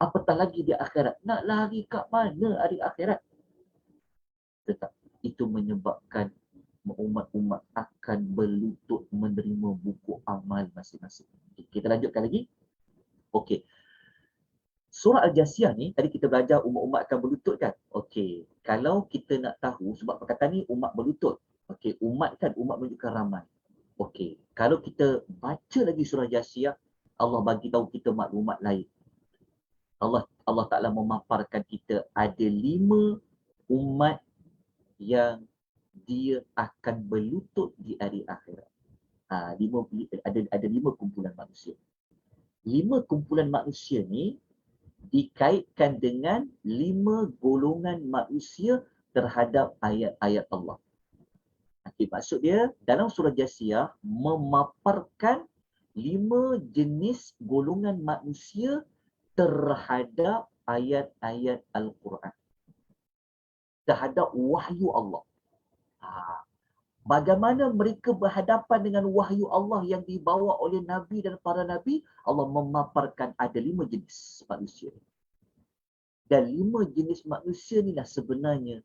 Apatah lagi di akhirat. Nak lari kat mana hari akhirat? Tetap. Itu menyebabkan umat-umat akan berlutut menerima buku amal masing-masing. Kita lanjutkan lagi. Okey. Surah Al-Jasiyah ni, tadi kita belajar umat-umat akan berlutut kan? Okey. Kalau kita nak tahu, sebab perkataan ni umat berlutut. Okey, umat kan, umat menunjukkan ramai. Okey, kalau kita baca lagi surah Jasiyah, Allah bagi tahu kita maklumat lain. Allah Ta'ala memaparkan kita ada 5 umat yang dia akan berlutut di hari akhirat. Ada 5 kumpulan manusia. 5 kumpulan manusia ni dikaitkan dengan 5 golongan manusia terhadap ayat-ayat Allah. Okay, maksud dia dalam surah Jasiyah memaparkan 5 jenis golongan manusia terhadap ayat-ayat Al-Quran. Terhadap wahyu Allah. Bagaimana mereka berhadapan dengan wahyu Allah yang dibawa oleh Nabi dan para Nabi, Allah memaparkan ada 5 jenis manusia. Dan 5 jenis manusia inilah sebenarnya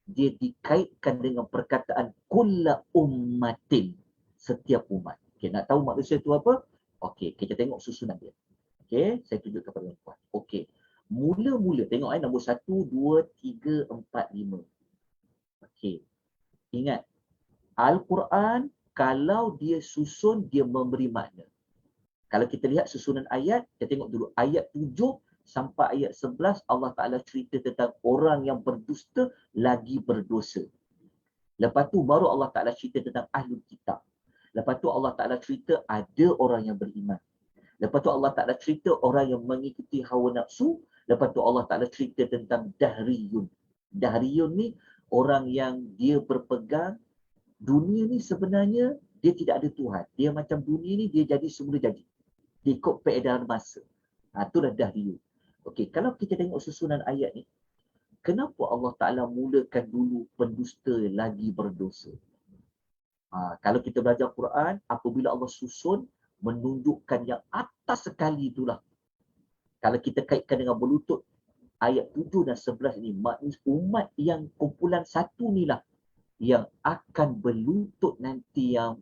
dia dikaitkan dengan perkataan kulla ummatin, setiap umat. Okay, nak tahu manusia itu apa? Okey, kita tengok susunan dia. Okey, saya tunjuk kepada tuan-tuan. Okey. Mula-mula tengok nombor 1, 2, 3, 4, 5. Okey. Ingat, Al-Quran kalau dia susun, dia memberi makna. Kalau kita lihat susunan ayat, kita tengok dulu ayat 7 sampai ayat 11, Allah Ta'ala cerita tentang orang yang berdusta lagi berdosa. Lepas tu baru Allah Ta'ala cerita tentang Ahlul Kitab. Lepas tu Allah Ta'ala cerita ada orang yang beriman. Lepas tu Allah Ta'ala cerita orang yang mengikuti hawa nafsu. Lepas tu Allah Ta'ala cerita tentang Dahriyun. Dahriyun ni orang yang dia berpegang dunia ni sebenarnya dia tidak ada Tuhan. Dia macam dunia ni dia jadi semula jadi. Dia ikut peredaran masa. Itulah Dahriyun. Okey, kalau kita tengok susunan ayat ni, kenapa Allah Ta'ala mulakan dulu pendusta lagi berdosa? Kalau kita belajar Quran, apabila Allah susun, menunjukkan yang atas sekali itulah. Kalau kita kaitkan dengan berlutut, ayat 7 dan 11 ni, umat yang kumpulan satu ni lah yang akan berlutut nanti yang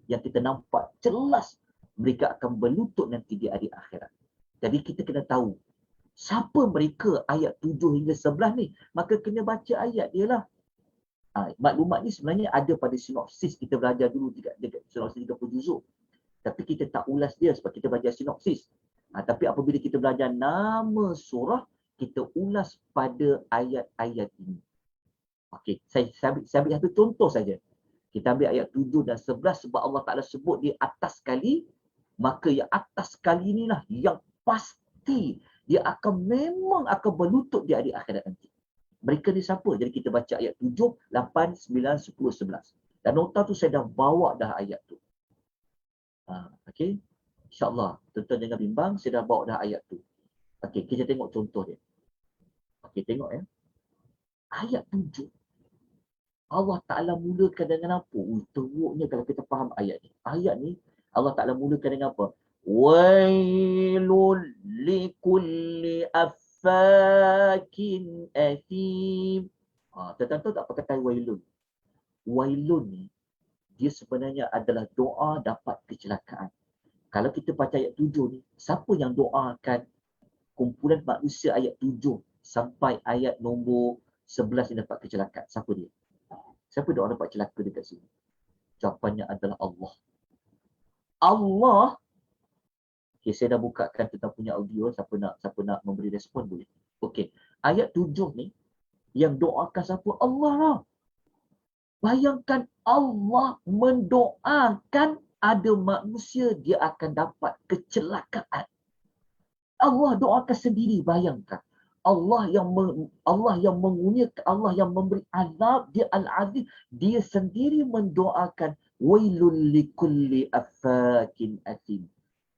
kita nampak jelas mereka akan berlutut nanti di hari akhirat. Jadi kita kena tahu siapa mereka ayat 7 hingga 11 ni. Maka kena baca ayat dia lah. Maklumat ni sebenarnya ada pada sinopsis. Kita belajar dulu dekat sinopsis 30 juzuk. Tapi kita tak ulas dia sebab kita belajar sinopsis. Tapi apabila kita belajar nama surah, kita ulas pada ayat-ayat ini. Okey, saya ambil satu contoh saja. Kita ambil ayat 7 dan 11 sebab Allah Ta'ala sebut di atas sekali, maka yang atas sekali inilah yang pasti dia memang akan berlutut di hari akhirat nanti. Mereka ni siapa? Jadi kita baca ayat 7, 8, 9, 10, 11. Dan nota tu saya dah bawa dah ayat tu. Okey. InsyaAllah, tuan-tuan jangan bimbang, saya dah bawa dah ayat tu. Okey, kita tengok contoh dia. Okey, tengok ya. Ayat 7. Allah Ta'ala mulakan dengan apa? Teruknya kalau kita faham ayat ni. Ayat ni, Allah Ta'ala mulakan dengan apa? Wailul likulli affakin athim. Tuan-tuan tak pakai wailun. Wailun ni, dia sebenarnya adalah doa dapat kecelakaan. Kalau kita baca ayat 7 ni, siapa yang doakan kumpulan manusia ayat 7 sampai ayat nombor 11 yang dapat kecelakaan? Siapa dia? Siapa doa dapat celaka dekat sini? Jawapannya adalah Allah. Allah. Okay, saya dah bukakan tentang punya audio. Siapa nak memberi respon boleh. Okey. Ayat 7 ni yang doakan siapa? Allah lah. Bayangkan Allah mendoakan ada manusia dia akan dapat kecelakaan. Allah doakan sendiri, bayangkan. Allah yang mengurniakan, Allah yang memberi azab, dia Al-Aziz, dia sendiri mendoakan wailul likulli affakin athim.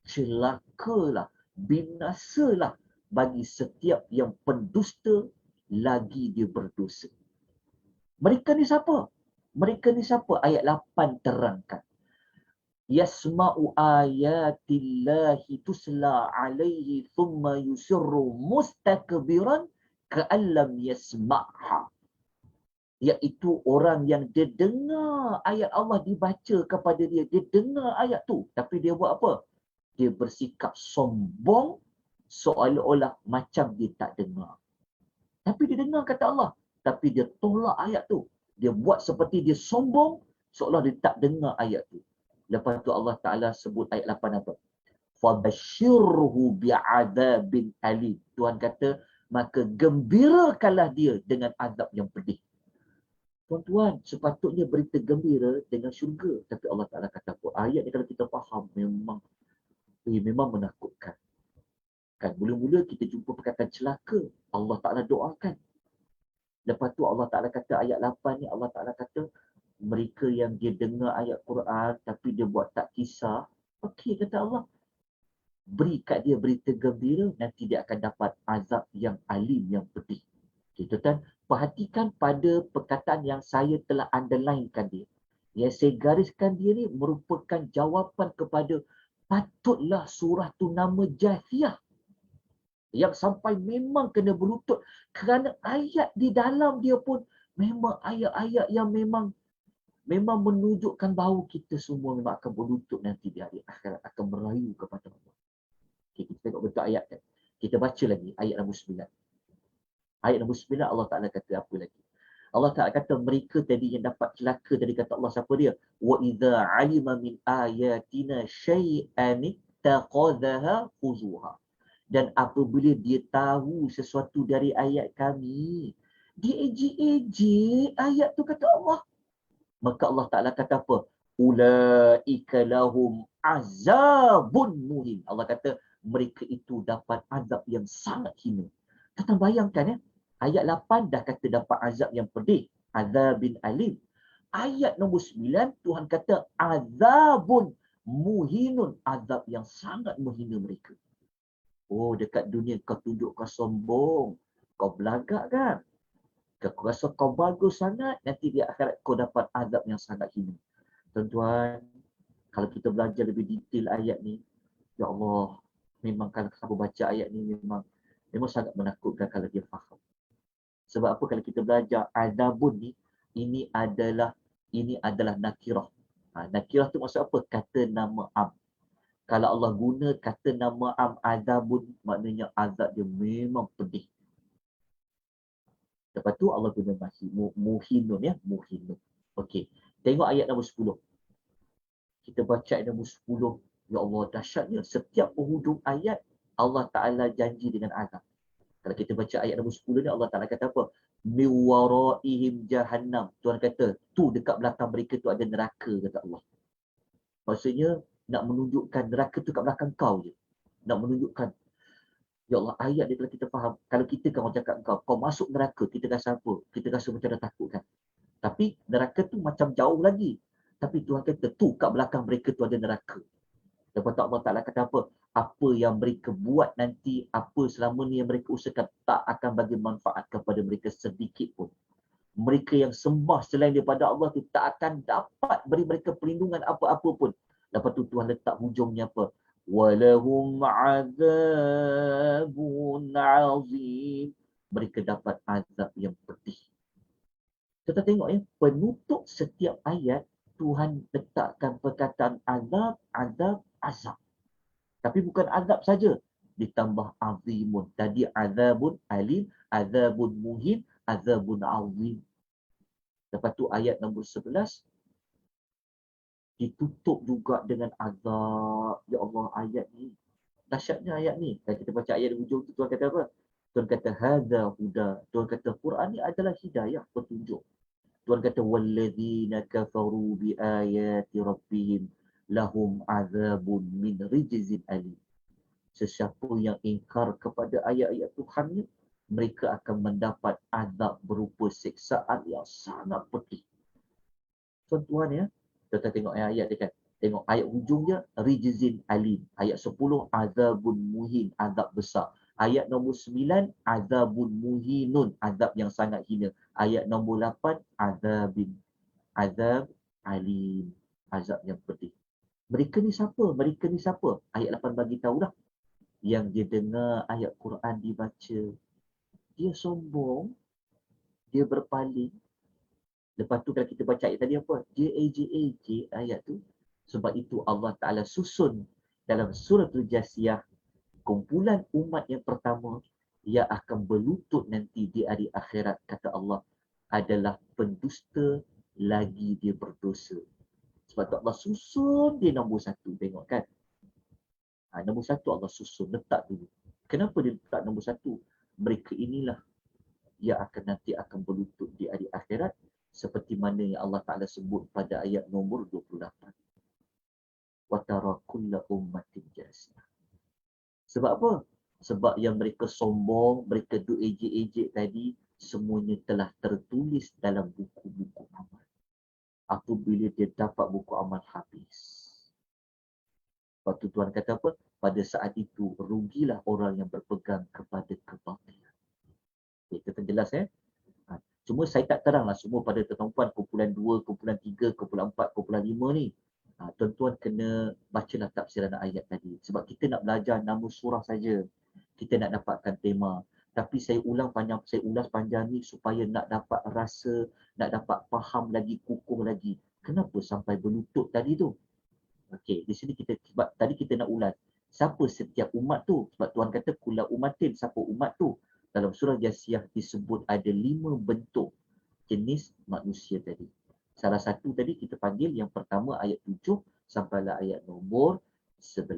Celakalah, binasalah bagi setiap yang pendusta lagi dia berdosa. Mereka ni siapa? Mereka ni siapa? Ayat 8 terangkan. Yasma'u ayatillahi tusla alaihi thumma yusirru mustakbiran ka'allam yasma'ha. Iaitu orang yang dia dengar ayat Allah dibaca kepada dia. Dia dengar ayat tu. Tapi dia buat apa? Dia bersikap sombong seolah-olah macam dia tak dengar. Tapi dia dengar kata Allah. Tapi dia tolak ayat tu. Dia buat seperti dia sombong seolah dia tak dengar ayat tu. Lepas tu Allah Ta'ala sebut ayat 8 apa? Fabashirhu bi'adabin alim. Tuhan kata, maka gembirakanlah dia dengan azab yang pedih. Tuan-tuan, sepatutnya berita gembira dengan syurga. Tapi Allah Ta'ala kata apa? Ayat ni kalau kita faham, memang menakutkan. Kan, mula-mula kita jumpa perkataan celaka. Allah Ta'ala doakan. Lepas tu Allah Ta'ala kata ayat 8 ni, Allah Ta'ala kata, mereka yang dia dengar ayat Quran tapi dia buat tak kisah, okey kata Allah, beri kat dia berita gembira, nanti dia akan dapat azab yang alim, yang pedih. Okay, tuan-tuan, perhatikan pada perkataan yang saya telah underlinekan dia. Yang saya gariskan dia ni merupakan jawapan kepada patutlah surah tu nama Jathiyah. Yang sampai memang kena berlutut kerana ayat di dalam dia pun memang ayat-ayat yang memang menunjukkan bahawa kita semua memang akan berlutut nanti di hari akhirat, akan merayu kepada Allah. Okay, kita tengok bentuk ayat kan. Kita baca lagi ayat nombor 9. Ayat nombor 9 Allah Ta'ala kata apa lagi? Allah Ta'ala kata mereka tadi yang dapat celaka dari kata Allah siapa dia? Wa idza 'alima min ayatina syai'an taqadhaha khuzuha. Dan apabila dia tahu sesuatu dari ayat kami, dia ejek-ejek ayat tu kata Allah. Maka Allah Ta'ala kata apa? Ulaika lahum azabun muhin. Allah kata mereka itu dapat azab yang sangat hina. Kita bayangkan ya. Ayat 8 dah kata dapat azab yang pedih. Azabin alim. Ayat nombor 9 Tuhan kata azabun muhinun. Azab yang sangat menghina mereka. Oh, dekat dunia kau tunjuk kau sombong. Kau belagak kan? Kau rasa kau bagus sangat, nanti di akhirat kau dapat azab yang sangat hina. Tuan-tuan, kalau kita belajar lebih detail ayat ni, ya Allah, memang kalau siapa baca ayat ni memang sangat menakutkan kalau dia faham. Sebab apa kalau kita belajar azabun ni, ini adalah nakirah. Nakirah tu maksud apa? Kata nama am. Kalau Allah guna kata nama am azabun, maknanya azab dia memang pedih. Lepas tu Allah guna muhinun ya, muhinun. Okey. Tengok ayat nombor 10. Kita baca ayat nombor 10. Ya Allah, dahsyatnya. Setiap penghujung ayat Allah Taala janji dengan azab. Kalau kita baca ayat nombor 10 ni, Allah Taala kata apa? Min waraihim jahannam. Tuhan kata, tu dekat belakang mereka tu ada neraka, kata Allah. Maksudnya nak menunjukkan neraka tu kat belakang kau je. Nak menunjukkan, ya Allah, ayat dia kalau kita faham. Kalau kita kan orang cakap kau masuk neraka, kita rasa apa? Kita rasa macam dah takut kan. Tapi neraka tu macam jauh lagi. Tapi Tuhan kata, tu kat belakang mereka tu ada neraka. Lepas tu Allah Ta'ala kata apa? Apa yang mereka buat nanti, apa selama ni yang mereka usahakan, tak akan bagi manfaat kepada mereka sedikit pun. Mereka yang sembah selain daripada Allah tu tak akan dapat beri mereka perlindungan apa-apa pun. Lepas tu Tuhan letak hujungnya apa? Walahum azabun azim. Mereka dapat azab yang pedih. Kita tengok ya, penutup setiap ayat Tuhan letakkan perkataan azab, azab, azab. Tapi bukan azab saja, ditambah azimun. Tadi azabun alim, azabun muhin, azabun azim. Lepas tu ayat nombor 11 ditutup juga dengan azab. Ya Allah, ayat ni dahsyatnya ayat ni. Kalau kita baca ayat di hujung tu, Tuhan kata apa? Tuhan kata hadza huda. Tuhan kata Quran ni adalah hidayah, petunjuk. Tuhan kata walladzina kafaru bi ayati rabbihim lahum azabun min rijzin alim. Sesiapa yang ingkar kepada ayat-ayat Tuhannya, mereka akan mendapat azab berupa siksaan yang sangat pedih. Tuan-tuan ya, kita tengok ayat dia kan. Tengok ayat hujungnya, rijzin alim. Ayat 10, azabun muhin, azab besar. Ayat nombor 9, azabun muhinun, azab yang sangat hina. Ayat nombor 8, azab alim, azab yang pedih. Mereka ni siapa? Mereka ni siapa? Ayat 8 bagi tahu dah. Yang dia dengar ayat Quran dibaca, dia sombong, dia berpaling. Lepas tu kalau kita baca ayat tadi apa? J ayat tu. Sebab itu Allah Ta'ala susun dalam suratul Jasiyah, kumpulan umat yang pertama yang akan berlutut nanti di hari akhirat, kata Allah, adalah pendusta lagi dia berdosa. Sebab tu Allah susun dia nombor 1. Tengok kan? Nombor 1 Allah susun, letak dulu. Kenapa dia letak nombor 1? Mereka inilah yang nanti akan berlutut di hari akhirat, seperti mana yang Allah Ta'ala sebut pada ayat nombor 28. وَتَرَى كُلَّ أُمَّةٍ جَاثِيَةٍ. Sebab apa? Sebab yang mereka sombong, mereka duk ejek-ejek tadi, semuanya telah tertulis dalam buku-buku amal. Apabila dia dapat buku amal habis. Lepas tu Tuhan kata apa? Pada saat itu, rugilah orang yang berpegang kepada kebatilan. Okay, kita jelas ya? Cuma saya tak teranglah semua pada tuan-tuan kumpulan 2, kumpulan 3, kumpulan 4, kumpulan 5 ni. Tuan-tuan kena bacalah tafsiran ayat tadi. Sebab kita nak belajar nama surah saja. Kita nak dapatkan tema. Tapi saya ulas panjang ni supaya nak dapat rasa, nak dapat faham lagi, kukuh lagi. Kenapa sampai berlutut tadi tu? Okey, di sini sebab tadi kita nak ulas. Siapa setiap umat tu? Sebab Tuhan kata kula umatin, siapa umat tu? Dalam surah Jasiyah disebut ada 5 bentuk jenis manusia tadi. Salah satu tadi kita panggil yang pertama ayat 7 sampailah ayat nombor 11.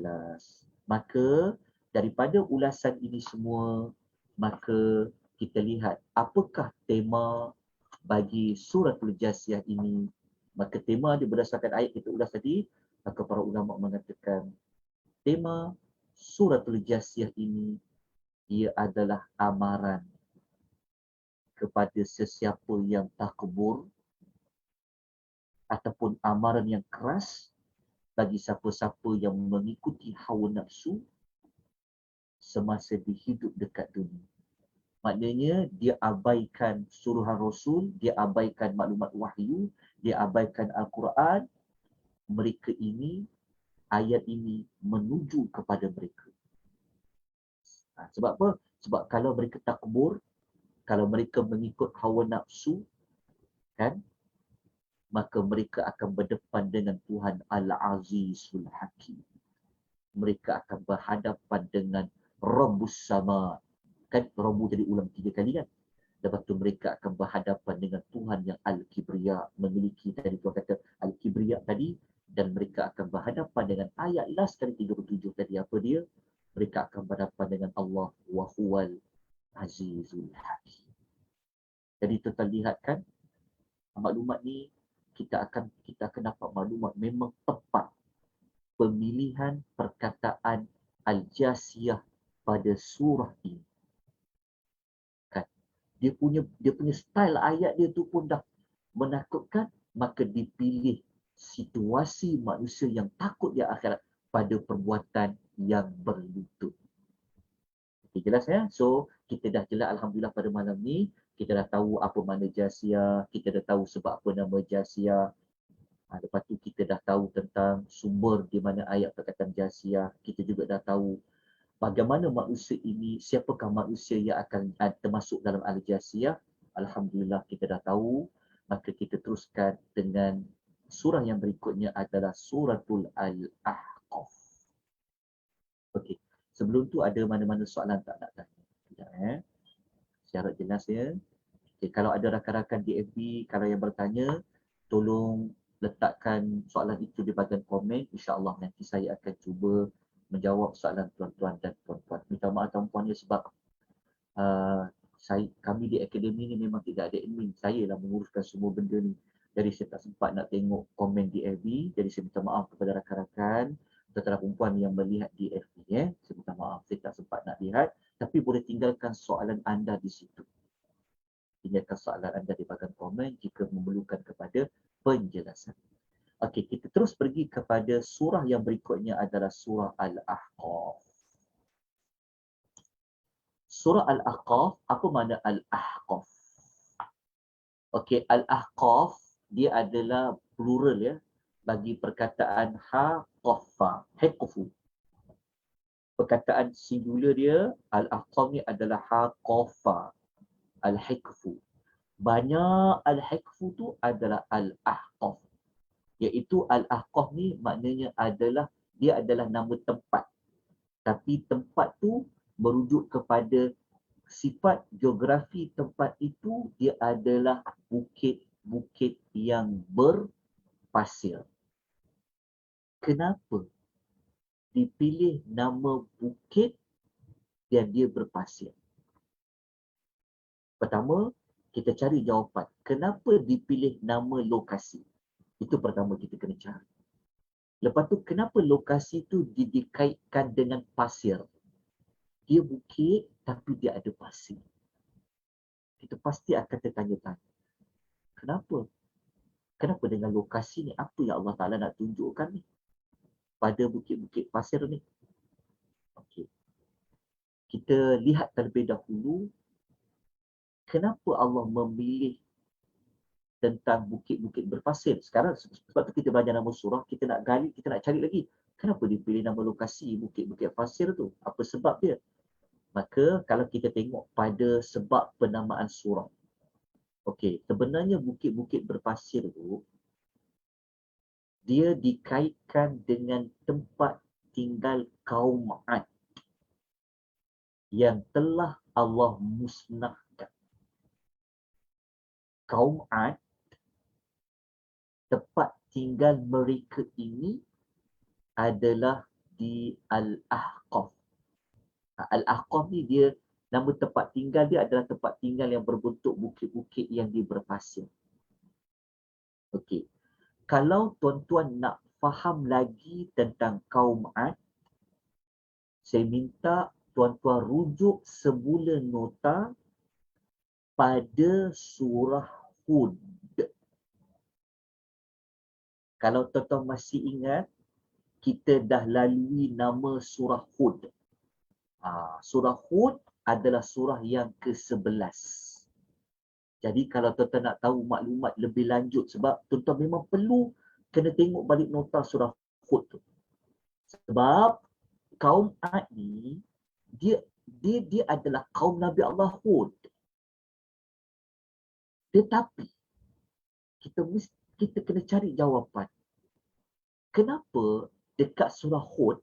Maka daripada ulasan ini semua, maka kita lihat apakah tema bagi suratul Jasiyah ini. Maka tema dia berdasarkan ayat kita ulas tadi, maka para ulama mengatakan tema suratul Jasiyah ini ia adalah amaran kepada sesiapa yang takbur ataupun amaran yang keras bagi siapa-siapa yang mengikuti hawa nafsu semasa dihidup dekat dunia. Maknanya dia abaikan suruhan Rasul, dia abaikan maklumat wahyu, dia abaikan Al-Quran. Mereka ini, ayat ini menuju kepada mereka. Sebab apa? Sebab kalau mereka takbur, kalau mereka mengikut hawa nafsu, kan, maka mereka akan berdepan dengan Tuhan Al-Azizul Hakim. Mereka akan berhadapan dengan Rabbus Sama. Kan Rabbu jadi ulang 3 kali kan. Lepas tu mereka akan berhadapan dengan Tuhan yang Al-Kibriya, memiliki tadi Tuhan kata Al-Kibriya tadi, dan mereka akan berhadapan dengan ayat last kali 37 tadi apa dia? Mereka akan berhadapan dengan Allah wa huwal azizul hakim. Jadi tuan lihat kan, maklumat ni kita akan dapat maklumat memang tepat pemilihan perkataan Al-Jasiyah pada surah ini. Dia punya style ayat dia tu pun dah menakutkan, maka dipilih situasi manusia yang takut di akhirat pada perbuatan yang berlutut. Okay, jelas ya? So, kita dah jelas Alhamdulillah pada malam ni, kita dah tahu apa makna jasiyah, kita dah tahu sebab apa nama jasiyah. Lepas tu kita dah tahu tentang sumber di mana ayat perkataan jasiyah. Kita juga dah tahu bagaimana manusia ini, siapakah manusia yang akan termasuk dalam Al-Jasiyah. Alhamdulillah kita dah tahu. Maka kita teruskan dengan surah yang berikutnya adalah Suratul Al-Ahqaf. Okey. Sebelum tu ada mana-mana soalan tak nak tanya? Sekejap Syarat jelas ya. Okay, kalau ada rakan-rakan di FB, kalau yang bertanya, tolong letakkan soalan itu di bahagian komen. InsyaAllah nanti saya akan cuba menjawab soalan tuan-tuan dan puan-puan. Minta maaf tuan-puan ya sebab kami di akademi ni memang tidak ada admin. Saya lah menguruskan semua benda ni. Jadi saya tak sempat nak tengok komen di FB. Jadi saya minta maaf kepada rakan-rakan, tuan-tuan perempuan yang melihat di FB. Saya minta maaf, saya tak sempat nak lihat. Tapi boleh tinggalkan soalan anda di situ. Tinggalkan soalan anda di bahagian komen jika memerlukan kepada penjelasan. Okey, kita terus pergi kepada surah yang berikutnya adalah surah Al-Ahqaf. Surah Al-Ahqaf, apa makna Al-Ahqaf? Okey, Al-Ahqaf dia adalah plural ya bagi perkataan haqafa, haqfu. Perkataan singular dia Al-Ahqaf ni adalah haqafa, al-haqfu. Banyak al-haqfu tu adalah Al-Ahqaf. Iaitu Al-Ahqaf ni maknanya dia adalah nama tempat. Tapi tempat tu merujuk kepada sifat geografi tempat itu, dia adalah bukit-bukit yang berpasir. Kenapa dipilih nama bukit dan dia berpasir? Pertama, kita cari jawapan. Kenapa dipilih nama lokasi? Itu pertama kita kena cari. Lepas tu, kenapa lokasi tu dikaitkan dengan pasir? Dia bukit tapi dia ada pasir. Kita pasti akan tertanya-tanya. Kenapa? Kenapa dengan lokasi ni? Apa yang Allah Ta'ala nak tunjukkan ni? Pada bukit-bukit pasir ni. Okey. Kita lihat terlebih dahulu. Kenapa Allah memilih tentang bukit-bukit berpasir? Sekarang sebab tu kita belajar nama surah, kita nak gali, kita nak cari lagi. Kenapa dipilih nama lokasi bukit-bukit pasir tu? Apa sebab dia? Maka kalau kita tengok pada sebab penamaan surah. Okey, sebenarnya bukit-bukit berpasir tu dia dikaitkan dengan tempat tinggal kaum Ad yang telah Allah musnahkan. Kaum Ad, tempat tinggal mereka ini adalah di Al-Ahqaf. Al-Ahqaf ni dia, nama tempat tinggal dia adalah tempat tinggal yang berbentuk bukit-bukit yang berpasir. Okey. Kalau tuan-tuan nak faham lagi tentang kaum Ad, saya minta tuan-tuan rujuk semula nota pada surah Hud. Kalau tuan-tuan masih ingat, kita dah lalui nama surah Hud. Surah Hud adalah surah yang ke-11. Jadi kalau tuan-tuan nak tahu maklumat lebih lanjut, sebab tuan-tuan memang perlu kena tengok balik nota surah Hud tu. Sebab kaum Ad ni, dia adalah kaum Nabi Allah Hud. Tetapi kita kena cari jawapan. Kenapa dekat surah Hud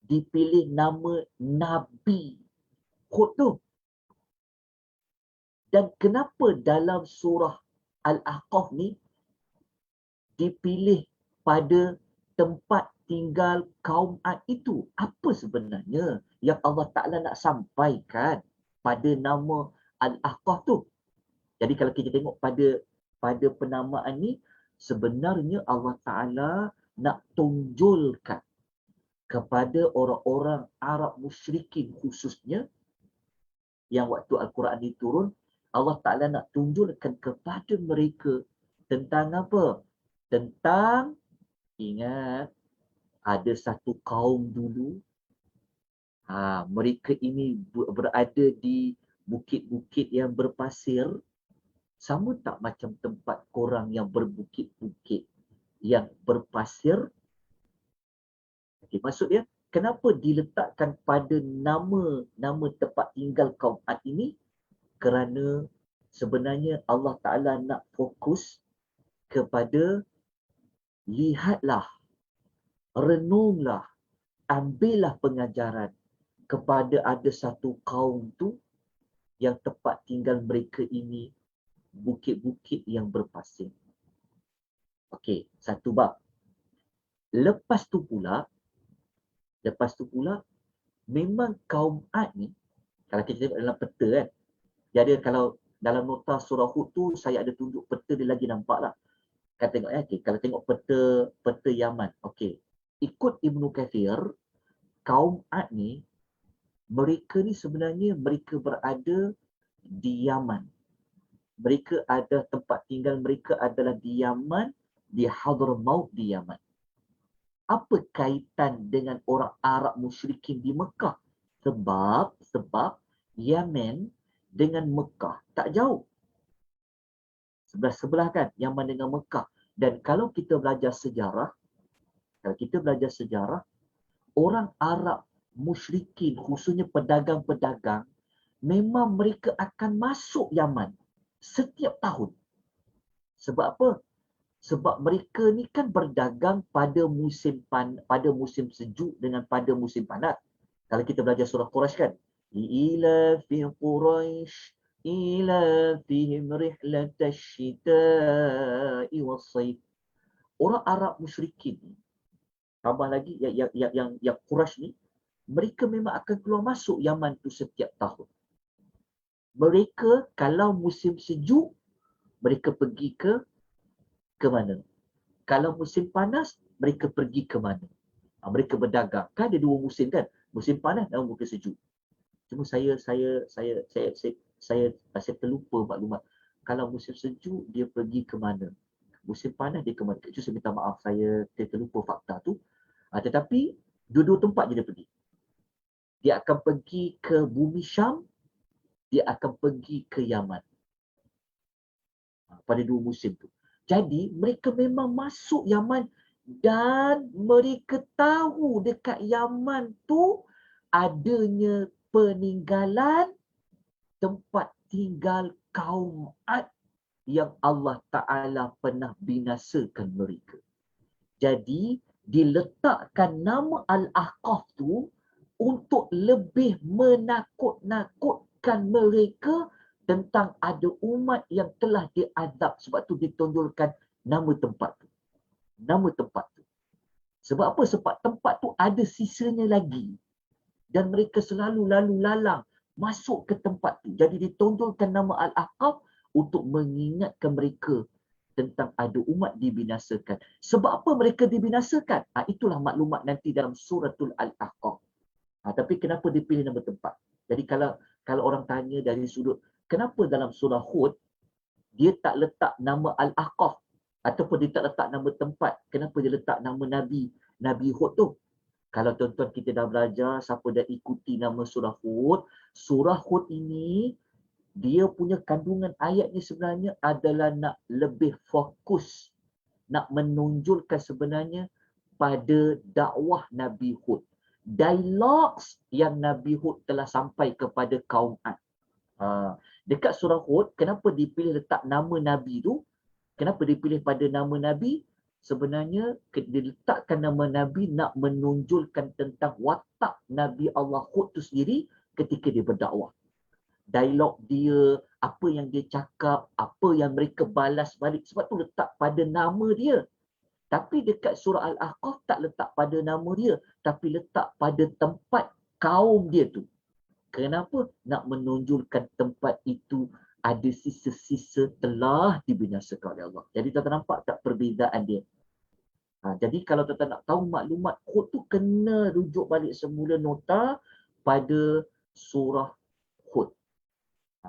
dipilih nama Nabi Hud tu? Dan kenapa dalam surah Al-Ahqaf ni dipilih pada tempat tinggal kaum Ad itu? Apa sebenarnya yang Allah Ta'ala nak sampaikan pada nama Al-Ahqaf tu? Jadi kalau kita tengok pada penamaan ni, sebenarnya Allah Ta'ala nak tunjulkan kepada orang-orang Arab musyrikin khususnya, yang waktu Al-Quran ini turun, Allah Ta'ala nak tunjulkan kepada mereka tentang apa? Tentang, ingat, ada satu kaum dulu, mereka ini berada di bukit-bukit yang berpasir, sama tak macam tempat korang yang berbukit-bukit yang berpasir? Okay, maksud dia, kenapa diletakkan pada nama tempat tinggal kaum Ad ini? Kerana sebenarnya Allah Ta'ala nak fokus kepada lihatlah, renunglah, ambillah pengajaran kepada ada satu kaum tu yang tempat tinggal mereka ini bukit-bukit yang berpasir. Okey, satu bab. Lepas tu pula, memang kaum Ad ni, kalau kita tengok dalam peta kan, jadi kalau dalam nota surah Hud tu, saya ada tunjuk peta dia lagi nampak lah. Kita tengok kalau tengok peta Yaman. Okey, ikut Ibnu Kathir, kaum Ad ni, mereka ni sebenarnya mereka berada di Yaman. Mereka ada tempat tinggal mereka adalah di Yaman, di Hadramaut di Yaman. Apa kaitan dengan orang Arab musyrikin di Mekah? Sebab Yaman dengan Mekah tak jauh. Sebelah-sebelah kan, Yaman dengan Mekah. Dan kalau kita belajar sejarah, orang Arab musyrikin, khususnya pedagang-pedagang, memang mereka akan masuk Yaman setiap tahun. Sebab apa? Sebab mereka ni kan berdagang pada musim sejuk dengan pada musim panas. Kalau kita belajar surah Quraisy kan, ila fi Quraisy ila fihim rihlatash shita'i was-sayf. Orang Arab musyrikin ni, tambah lagi yang Quraisy ni, mereka memang akan keluar masuk Yaman tu setiap tahun. Mereka kalau musim sejuk, mereka pergi ke mana? Kalau musim panas, mereka pergi ke mana? Mereka berdagang. Kan ada dua musim kan? Musim panas dan musim sejuk. Cuma saya terlupa maklumat. Kalau musim sejuk, dia pergi ke mana? Musim panas, dia ke mana? Cuma saya minta maaf, saya terlupa fakta tu. Tetapi, dua-dua tempat je dia pergi. Dia akan pergi ke bumi Syam, dia akan pergi ke Yaman. Pada dua musim tu. Jadi mereka memang masuk Yaman dan mereka tahu dekat Yaman tu adanya peninggalan tempat tinggal kaum Ad yang Allah Ta'ala pernah binasakan mereka. Jadi diletakkan nama Al-Ahqaf tu untuk lebih menakut-nakutkan mereka tentang ada umat yang telah diazab. Sebab tu ditunjulkan nama tempat tu. Sebab apa? Sebab tempat tu ada sisanya lagi. Dan mereka selalu lalu lalang masuk ke tempat tu. Jadi ditunjulkan nama Al-Ahqaf untuk mengingatkan mereka tentang ada umat dibinasakan. Sebab apa mereka dibinasakan? Itulah maklumat nanti dalam suratul Al-Ahqaf. Tapi kenapa dipilih nama tempat? Jadi kalau orang tanya dari sudut, kenapa dalam surah Hud dia tak letak nama Al-Ahqaf ataupun dia tak letak nama tempat? Kenapa dia letak nama Nabi Hud tu? Kalau tuan-tuan kita dah belajar, siapa dah ikuti nama surah Hud ini, dia punya kandungan ayatnya sebenarnya adalah nak lebih fokus, nak menonjolkan sebenarnya pada dakwah Nabi Hud. Dialogs yang Nabi Hud telah sampai kepada kaum Ad. Dekat surah Hud, kenapa dipilih letak nama Nabi tu? Kenapa dipilih pada nama Nabi? Sebenarnya diletakkan nama Nabi nak menonjolkan tentang watak Nabi Allah Hud tu sendiri ketika dia berdakwah. Dialog dia, apa yang dia cakap, apa yang mereka balas balik. Sebab tu letak pada nama dia. Tapi dekat surah Al-Ahqaf tak letak pada nama dia, tapi letak pada tempat kaum dia tu. Kenapa? Nak menonjolkan tempat itu ada sisa-sisa telah dibinasakan oleh Allah. Jadi tuan-tuan nampak tak perbezaan dia? Jadi kalau tuan-tuan nak tahu maklumat Hud tu, kena rujuk balik semula nota pada surah Hud.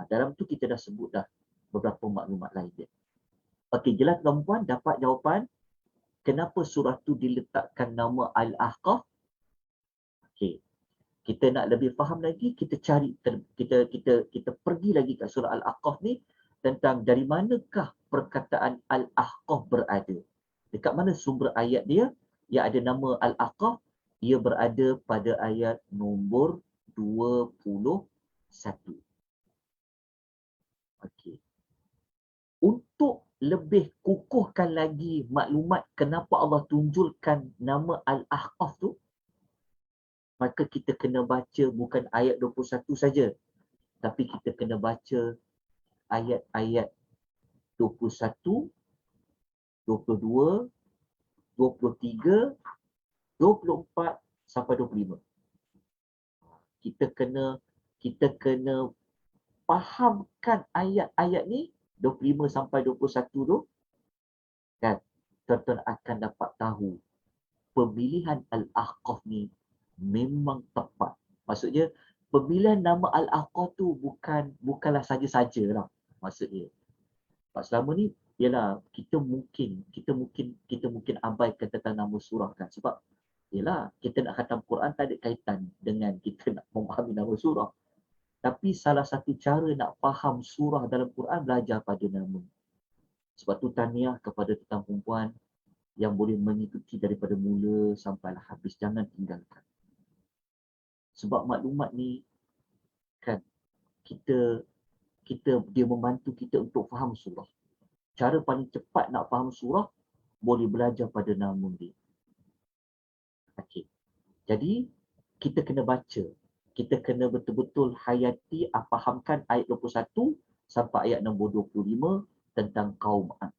Dalam tu kita dah sebut dah beberapa maklumat lain dia. Okey, jelas tuan-puan dapat jawapan kenapa surah tu diletakkan nama Al-Ahqaf? Okey. Kita nak lebih faham lagi, kita cari, kita pergi lagi kat surah Al-Ahqaf ni tentang dari manakah perkataan Al-Ahqaf berada. Dekat mana sumber ayat dia? Yang ada nama Al-Ahqaf, ia berada pada ayat nombor 21. Okey. Untuk lebih kukuhkan lagi maklumat kenapa Allah tunjulkan nama Al-Ahqaf tu, maka kita kena baca bukan ayat 21 saja, tapi kita kena baca ayat-ayat 21, 22, 23, 24 sampai 25. Kita kena fahamkan ayat-ayat ni 25 sampai 21 tu, kan, tuan-tuan akan dapat tahu pemilihan Al-Ahqaf ni memang tepat. Maksudnya pemilihan nama Al-Ahqaf tu bukanlah saja-saja lah maksudnya. Sebab selama ni ialah kita mungkin abaikan tentang nama surah kan, sebab ialah kita nak khatam Quran tak ada kaitan dengan kita nak memahami nama surah. Tapi salah satu cara nak faham surah dalam Quran, belajar pada nama. Sebab tu tahniah kepada tuan perempuan yang boleh mengikuti daripada mula sampailah habis, jangan tinggalkan. Sebab maklumat ni kan, dia membantu kita untuk faham surah. Cara paling cepat nak faham surah, boleh belajar pada nama dia. Okey. Jadi kita kena baca. Kita kena betul-betul hayati, fahamkan ayat 21 sampai ayat nombor 25 tentang kaum Ad.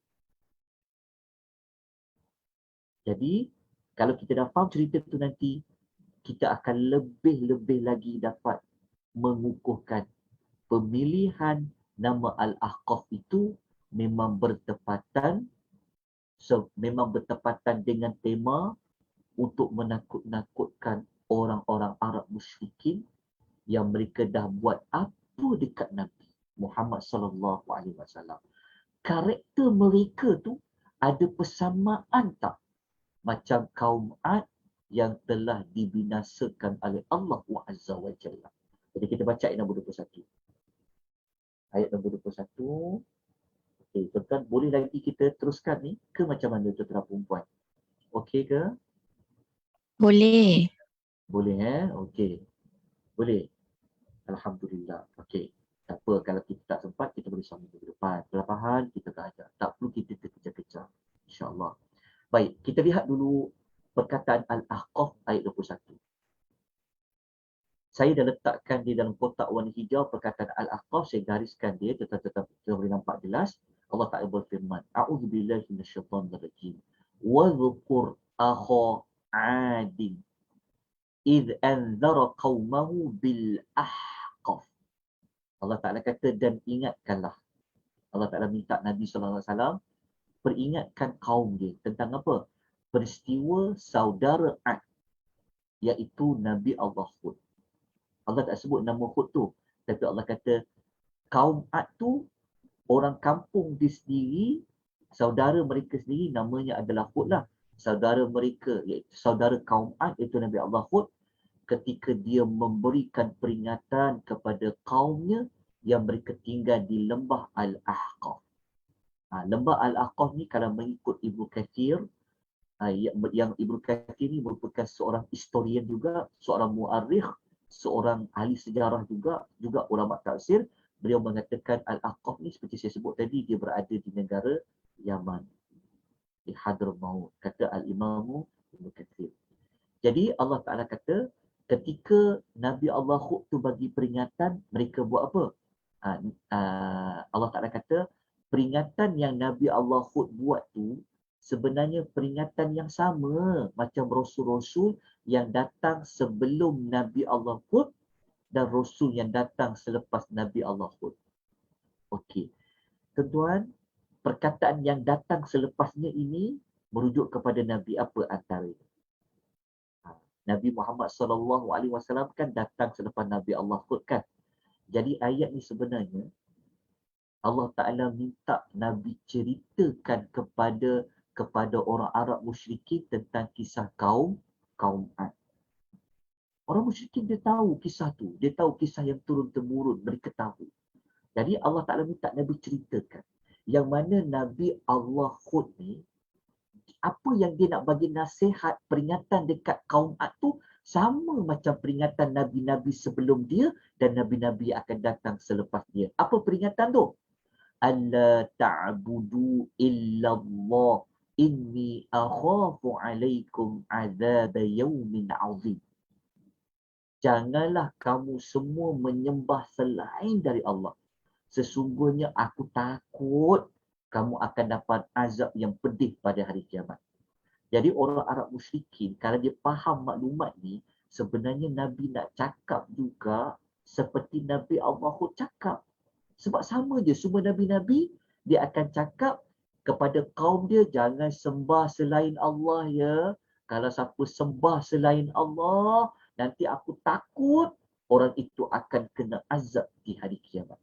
Jadi kalau kita dah faham cerita tu nanti, kita akan lebih-lebih lagi dapat mengukuhkan pemilihan nama Al-Ahqaf itu memang bertepatan dengan tema untuk menakut-nakutkan orang-orang Arab musyrikin yang mereka dah buat apa dekat Nabi Muhammad sallallahu alaihi wasallam. Karakter mereka tu ada persamaan tak macam kaum Ad yang telah dibinasakan oleh Allah Azza wa Jalla. Jadi kita baca ayat nombor 21. Ayat nombor 21. Okey, tuan-tuan, boleh lagi kita teruskan ni ke macam mana tuan-tuan perempuan? Okey ke? Boleh. Boleh okey. Boleh. Alhamdulillah. Okey. Tak apa, kalau kita tak sempat, kita boleh sambung ke depan. Perlahan kita belajar. Tak perlu kita terkejar-kejar. InsyaAllah. Baik, kita lihat dulu perkataan Al-Ahqaf ayat 21. Saya dah letakkan di dalam kotak warna hijau perkataan Al-Ahqaf, saya gariskan dia, tetap kita boleh nampak jelas. Allah Ta'ala berfirman, A'udzubillahi minasyaitanirrajim. Wa dhkur akha 'adin idh anzara qaumahu bil ahqaf. Allah Ta'ala kata, dan ingatkanlah. Allah Ta'ala minta Nabi SAW peringatkan kaum dia tentang apa? Peristiwa saudara Ad, iaitu Nabi Allah Hud. Allah tak sebut nama Hud tu, tapi Allah kata kaum Ad tu, orang kampung dia sendiri, saudara mereka sendiri namanya adalah Hud lah. Saudara mereka, iaitu saudara kaum Ad, iaitu Nabi Allah Hud, ketika dia memberikan peringatan kepada kaumnya yang mereka tinggal di lembah Al-Ahqaf. Lembah Al-Ahqaf ni kalau mengikut Ibnu Katsir, yang Ibnu Katsir ni merupakan seorang historian juga, seorang muarikh, seorang ahli sejarah juga ulama tafsir. Beliau mengatakan Al-Ahqaf ni seperti saya sebut tadi, dia berada di negara Yaman, di Hadramaut, kata Al-Imamu Ibn Katsir. Jadi Allah Ta'ala kata, ketika Nabi Allah Hud tu bagi peringatan, mereka buat apa? Allah Ta'ala kata, peringatan yang Nabi Allah Hud buat tu, sebenarnya peringatan yang sama macam Rasul-Rasul yang datang sebelum Nabi Allah Hud dan Rasul yang datang selepas Nabi Allah Hud. Okey. Tuan-tuan, perkataan yang datang selepasnya ini merujuk kepada Nabi apa antaranya? Nabi Muhammad SAW kan datang selepas Nabi Allah Hud kan. Jadi ayat ni sebenarnya Allah Ta'ala minta Nabi ceritakan kepada orang Arab musyrikin tentang kisah kaum Ad. Orang musyrikin dia tahu kisah tu. Dia tahu kisah yang turun-temurun. Mereka tahu. Jadi Allah Ta'ala minta Nabi ceritakan. Yang mana Nabi Allah Hud ni, apa yang dia nak bagi nasihat, peringatan dekat kaum Ad tu sama macam peringatan Nabi-Nabi sebelum dia dan Nabi-Nabi akan datang selepas dia. Apa peringatan tu? Alla ta'budu illallah inni akhafu alaikum azab yawmin azim. Janganlah kamu semua menyembah selain dari Allah. Sesungguhnya aku takut kamu akan dapat azab yang pedih pada hari kiamat. Jadi orang Arab musyrikin, kalau dia faham maklumat ni, sebenarnya Nabi nak cakap juga seperti Nabi Allah cakap. Sebab sama je, semua Nabi-Nabi, dia akan cakap kepada kaum dia, jangan sembah selain Allah ya. Kalau siapa sembah selain Allah, nanti aku takut orang itu akan kena azab di hari kiamat.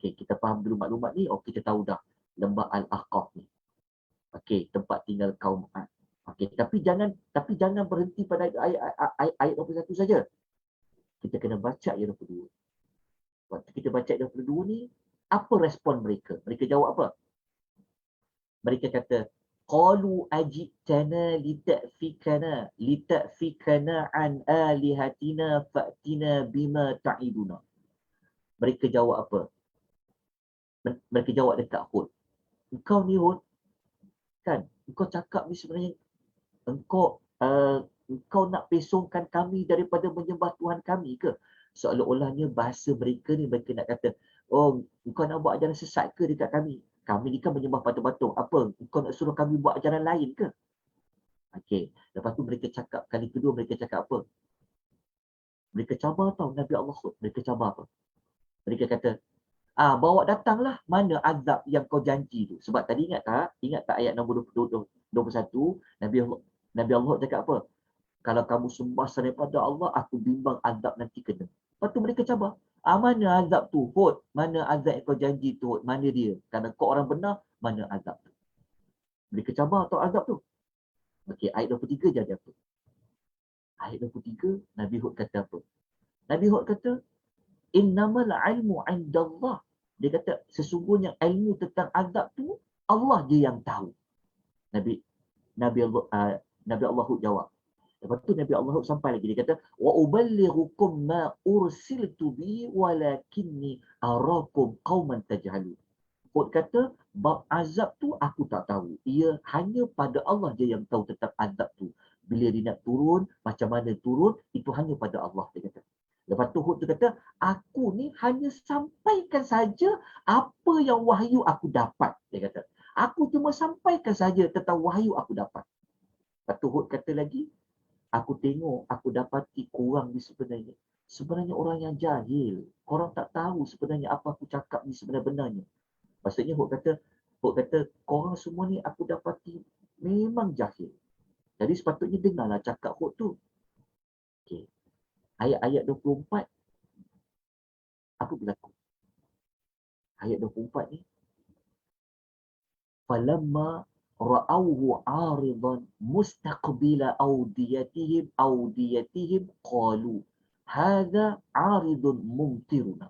Okay, kita faham dulu maklumat ni. Oh, kita tahu dah lembah Al-Ahqaf ni. Okey, tempat tinggal kaum Ad. Okey, tapi jangan berhenti pada ayat 21 saja. Kita kena baca ayat 22. Waktu kita baca ayat 22 ni, apa respon mereka? Mereka jawab apa? Mereka kata, qalu ajitana lita'fikana an alihatina fa'tina bima ta'iduna. Mereka jawab apa? Mereka jawab dekat Hud. Engkau ni Hud, kan, engkau cakap ni sebenarnya engkau nak pesongkan kami daripada menyembah Tuhan kami ke? Seolah-olahnya bahasa mereka ni, mereka nak kata, oh, engkau nak buat ajaran sesat ke dekat kami? Kami ni kan menyembah patung-patung. Apa? Engkau nak suruh kami buat ajaran lain ke? Okey. Lepas tu mereka cakap, kali kedua mereka cakap apa? Mereka cabar tau Nabi Allah. Mereka cabar apa? Mereka kata, bawa datanglah mana azab yang kau janji tu. Sebab tadi ingat tak ayat nombor 21, Nabi Allah cakap apa? Kalau kamu sembah selain pada Allah, aku bimbang azab nanti kena. Lepas tu mereka cabar. Mana azab tu? Hud, mana azab yang kau janji tu? Hud, mana dia? Kalau kau orang benar, mana azab tu? Mereka cabar atau azab tu? Okey, ayat 23 jadi apa? Ayat 23, Nabi Hud kata apa? Nabi Hud kata, innamal ilmu indallah. Dia kata, sesungguhnya ilmu tentang azab tu, Allah je yang tahu. Nabi Allah Hud jawab. Lepas tu Nabi Allah Hud sampai lagi. Dia kata, wa uballighukum ma ursiltu bi walakinni arakum qauman tajhalun. Hud kata, bab azab tu aku tak tahu. Ia hanya pada Allah je yang tahu tentang azab tu. Bila dia nak turun, macam mana turun, itu hanya pada Allah. Dia kata. Lepas tu Hud tu kata, aku ni hanya sampaikan saja apa yang wahyu aku dapat. Dia kata, aku cuma sampaikan saja tentang wahyu aku dapat. Lepas tu Hud kata lagi, aku tengok, aku dapati korang ni sebenarnya orang yang jahil. Korang tak tahu sebenarnya apa aku cakap ni sebenarnya. Maksudnya Hud kata, korang semua ni aku dapati memang jahil. Jadi sepatutnya dengarlah cakap Hud tu. Okay. Ayat 24, apa berlaku? Ayat 24 ni, falamma ra'awhu 'aridan mustaqbila awdiyatihim qalu hadza 'aridun mumtiruna.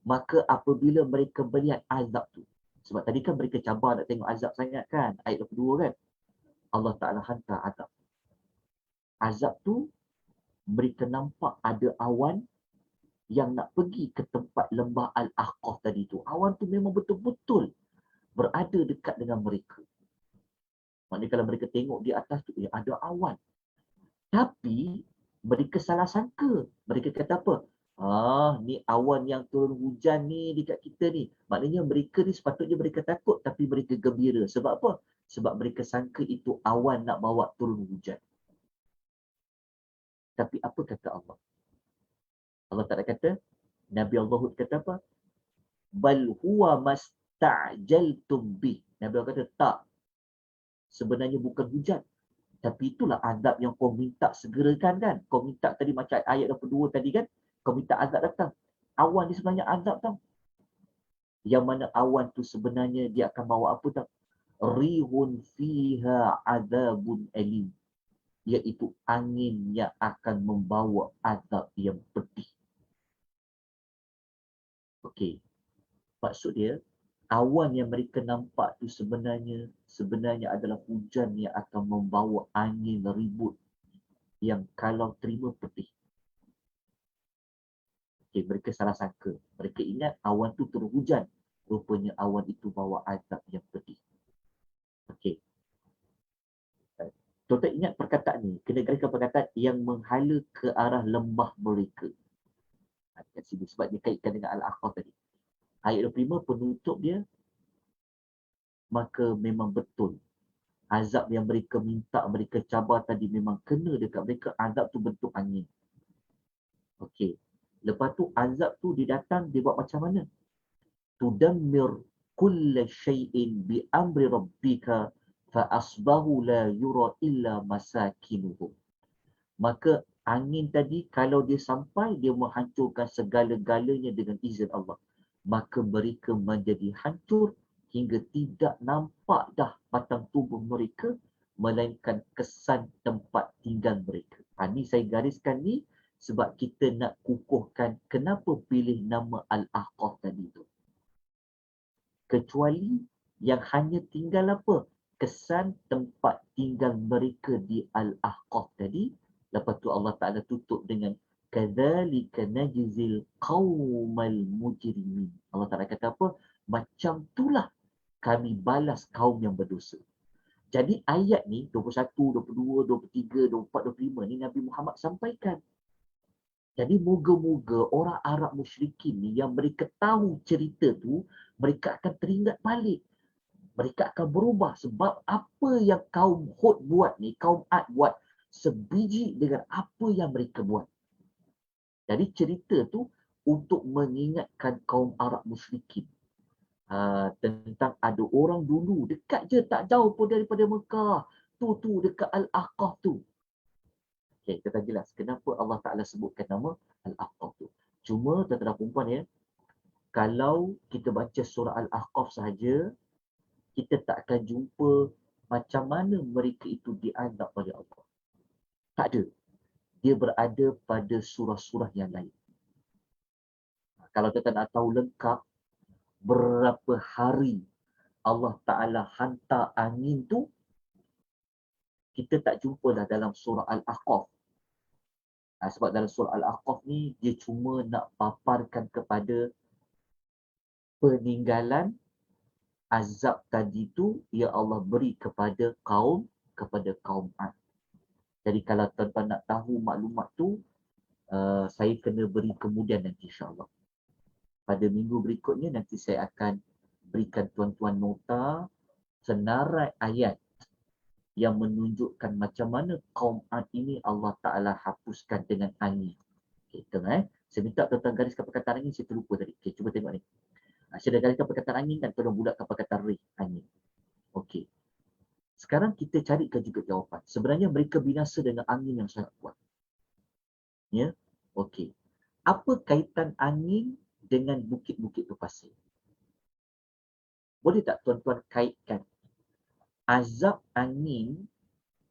Maka apabila mereka melihat azab tu, sebab tadi kan mereka cabar nak tengok azab sangat kan, ayat 22 kan, Allah Ta'ala hantar azab. Azab tu, mereka nampak ada awan yang nak pergi ke tempat lembah Al-Ahqaf tadi tu. Awan tu memang betul-betul berada dekat dengan mereka. Maknanya kalau mereka tengok di atas tu, ada awan. Tapi mereka salah sangka. Mereka kata apa? Ni awan yang turun hujan ni dekat kita ni. Maknanya mereka ni sepatutnya mereka takut tapi mereka gembira. Sebab apa? Sebab mereka sangka itu awan nak bawa turun hujan. Tapi apa kata Allah? Allah Ta'ala kata, Nabi Allah Hud kata apa? Bal huwa masta'jaltum bih. Nabi Allah kata, tak. Sebenarnya bukan hujan. Tapi itulah azab yang kau minta segerakan kan. Kau minta tadi macam ayat 22 tadi kan. Kau minta azab datang. Awan ni sebenarnya azab tau. Yang mana awan tu sebenarnya dia akan bawa apa tau? Rihun fiha azabun alim. Iaitu angin yang akan membawa azab yang pedih. Okey. Maksud dia, awan yang mereka nampak tu sebenarnya adalah hujan yang akan membawa angin ribut yang kalau terima pedih. Okay, mereka salah sangka. Mereka ingat awan tu turun hujan. Rupanya awan itu bawa azab yang pedih. Okey. Tuan-tuan ingat perkataan ni. Kena gariskan perkataan yang menghala ke arah lembah mereka. Kat sini sebab dia kaitkan dengan Al-Ahqaf tadi. Ayat 25 penutup dia, maka memang betul. Azab yang mereka minta, mereka cabar tadi memang kena dekat mereka. Azab tu bentuk angin. Okey. Lepas tu azab tu dia datang, dia buat macam mana? Tudammir kulla syai'in bi amri rabbika fa asbahu la yura illa masakinuhum. Maka angin tadi kalau dia sampai, dia menghancurkan segala-galanya dengan izin Allah. Maka mereka menjadi hancur hingga tidak nampak dah batang tubuh mereka, melainkan kesan tempat tinggal mereka. Ini saya gariskan ni sebab kita nak kukuhkan kenapa pilih nama Al-Ahqaf tadi tu. Kecuali yang hanya tinggal apa? Kesan tempat tinggal mereka di Al-Ahqaf tadi. Lepas tu Allah Ta'ala tutup dengan kadzalika najzil qaumal mujrimin. Allah Ta'ala kata apa? Macam itulah kami balas kaum yang berdosa. Jadi ayat ni 21, 22, 23, 24, 25 ni Nabi Muhammad sampaikan. Jadi moga-moga orang Arab musyrikin ni yang mereka tahu cerita tu, mereka akan teringat balik. Mereka akan berubah sebab apa yang kaum Hud buat ni, kaum Ad buat, sebiji dengan apa yang mereka buat. Jadi cerita tu untuk mengingatkan kaum Arab musyrikin tentang ada orang dulu dekat je, tak jauh pun daripada Mekah. Tu dekat Al-Ahqaf tu. Okay, kita jelas kenapa Allah Ta'ala sebutkan nama Al-Ahqaf tu. Cuma tuan-tuan dan puan ya, kalau kita baca surah Al-Ahqaf sahaja, kita tak akan jumpa macam mana mereka itu diazab oleh Allah. Tak ada. Dia berada pada surah-surah yang lain. Kalau kita nak tahu lengkap berapa hari Allah Ta'ala hantar angin tu, kita tak jumpa dah dalam surah Al-Ahqaf. Sebab dalam surah Al-Ahqaf ni, dia cuma nak paparkan kepada peninggalan azab tadi tu yang Allah beri kepada kaum Ad. Jadi kalau tuan-tuan nak tahu maklumat tu, saya kena beri kemudian nanti insya-Allah. Pada minggu berikutnya nanti saya akan berikan tuan-tuan nota senarai ayat yang menunjukkan macam mana kaum Ad ini Allah Ta'ala hapuskan dengan angin. Okay, tengok Saya minta tuan-tuan gariskan perkataan angin, saya terlupa tadi. Okay, cuba tengok ni. Saya dah gariskan perkataan angin kan, tolong bulatkan perkataan rih, angin. Okey. Sekarang kita carikan juga jawapan. Sebenarnya mereka binasa dengan angin yang sangat kuat. Ya? Okey. Apa kaitan angin dengan bukit-bukit berpasir? Boleh tak tuan-tuan kaitkan azab angin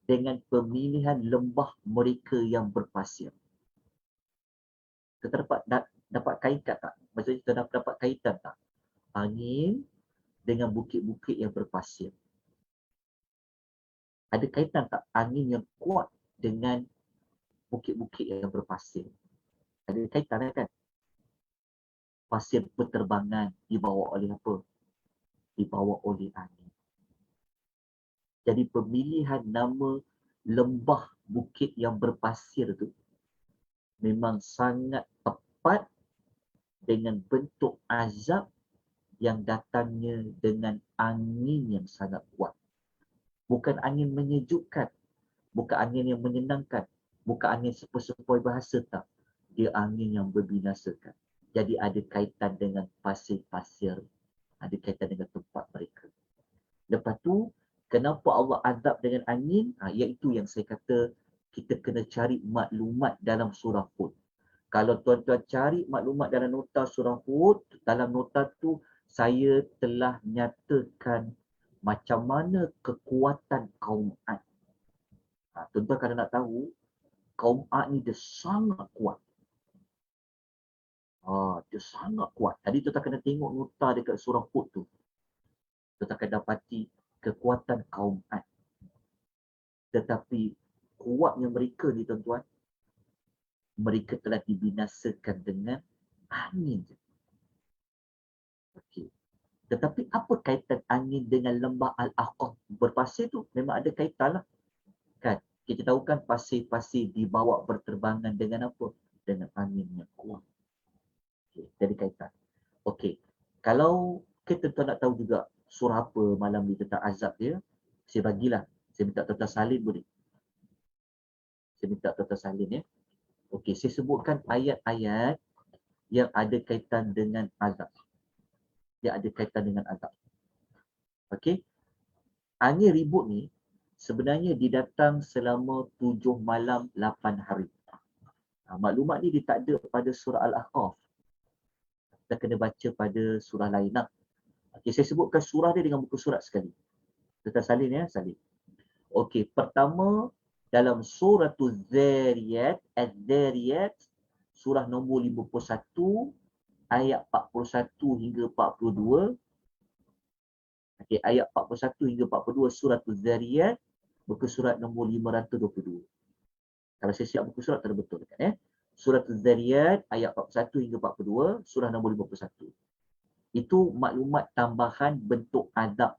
dengan pemilihan lembah mereka yang berpasir? Kita dapat kaitkan tak? Maksudnya kita dapat kaitan tak? Angin dengan bukit-bukit yang berpasir. Ada kaitan tak angin yang kuat dengan bukit-bukit yang berpasir? Ada kaitan kan? Pasir berterbangan dibawa oleh apa? dibawa oleh angin. Jadi pemilihan nama lembah bukit yang berpasir tu memang sangat tepat dengan bentuk azab yang datangnya dengan angin yang sangat kuat. Bukan angin menyejukkan, bukan angin yang menyenangkan, bukan angin sepoi-sepoi bahasa, tak. Dia angin yang berbinasakan. Jadi ada kaitan dengan pasir-pasir, ada kaitan dengan tempat mereka. Lepas tu, kenapa Allah azab dengan angin? Iaitu yang saya kata, kita kena cari maklumat dalam surah Hud. Kalau tuan-tuan cari maklumat dalam nota surah Hud, dalam nota tu saya telah nyatakan macam mana kekuatan kaum Ad. Tuan-tuan kalau nak tahu, kaum Ad ni dia sangat kuat. Dia sangat kuat. Jadi tuan-tuan kena tengok nota dekat surah Hud tu. Tuan-tuan akan dapati kekuatan kaum Ad. Tetapi kuatnya mereka ni tuan-tuan, mereka telah dibinasakan dengan angin. Okey. Tetapi apa kaitan angin dengan lembah Al-Ahqaf berpasir tu? Memang ada kaitan lah. Kan? Kita tahu kan pasir-pasir dibawa berterbangan dengan apa? Dengan angin yang kuat. Okay. Jadi kaitan. Okey. Kalau kita nak tahu juga surah apa malam ni tentang azab dia, saya bagilah. Saya minta tuan-tuan salin boleh? Saya minta tuan-tuan salin ya. Okey, saya sebutkan ayat-ayat yang ada kaitan dengan azab. Yang ada kaitan dengan azab. Okey. Angin ribut ni sebenarnya didatang selama 7 malam 8 hari. Maklumat ni dia tak ada pada surah Al-Ahqaf. Kita kena baca pada surah lain lah. Okey, saya sebutkan surah dia dengan muka surat sekali. Kita salin ya, salin. Okey, pertama dalam surah Az-Zariyat, Az-Zariyat, surah nombor 51, ayat 41 hingga 42. Okey, ayat 41 hingga 42 surah Az-Zariyat, muka surat nombor 522. Kalau saya siap muka surat, tak ada betul dekat ya. Surah Az-Zariyat, ayat 41 hingga 42, surah nombor 51. Itu maklumat tambahan bentuk azab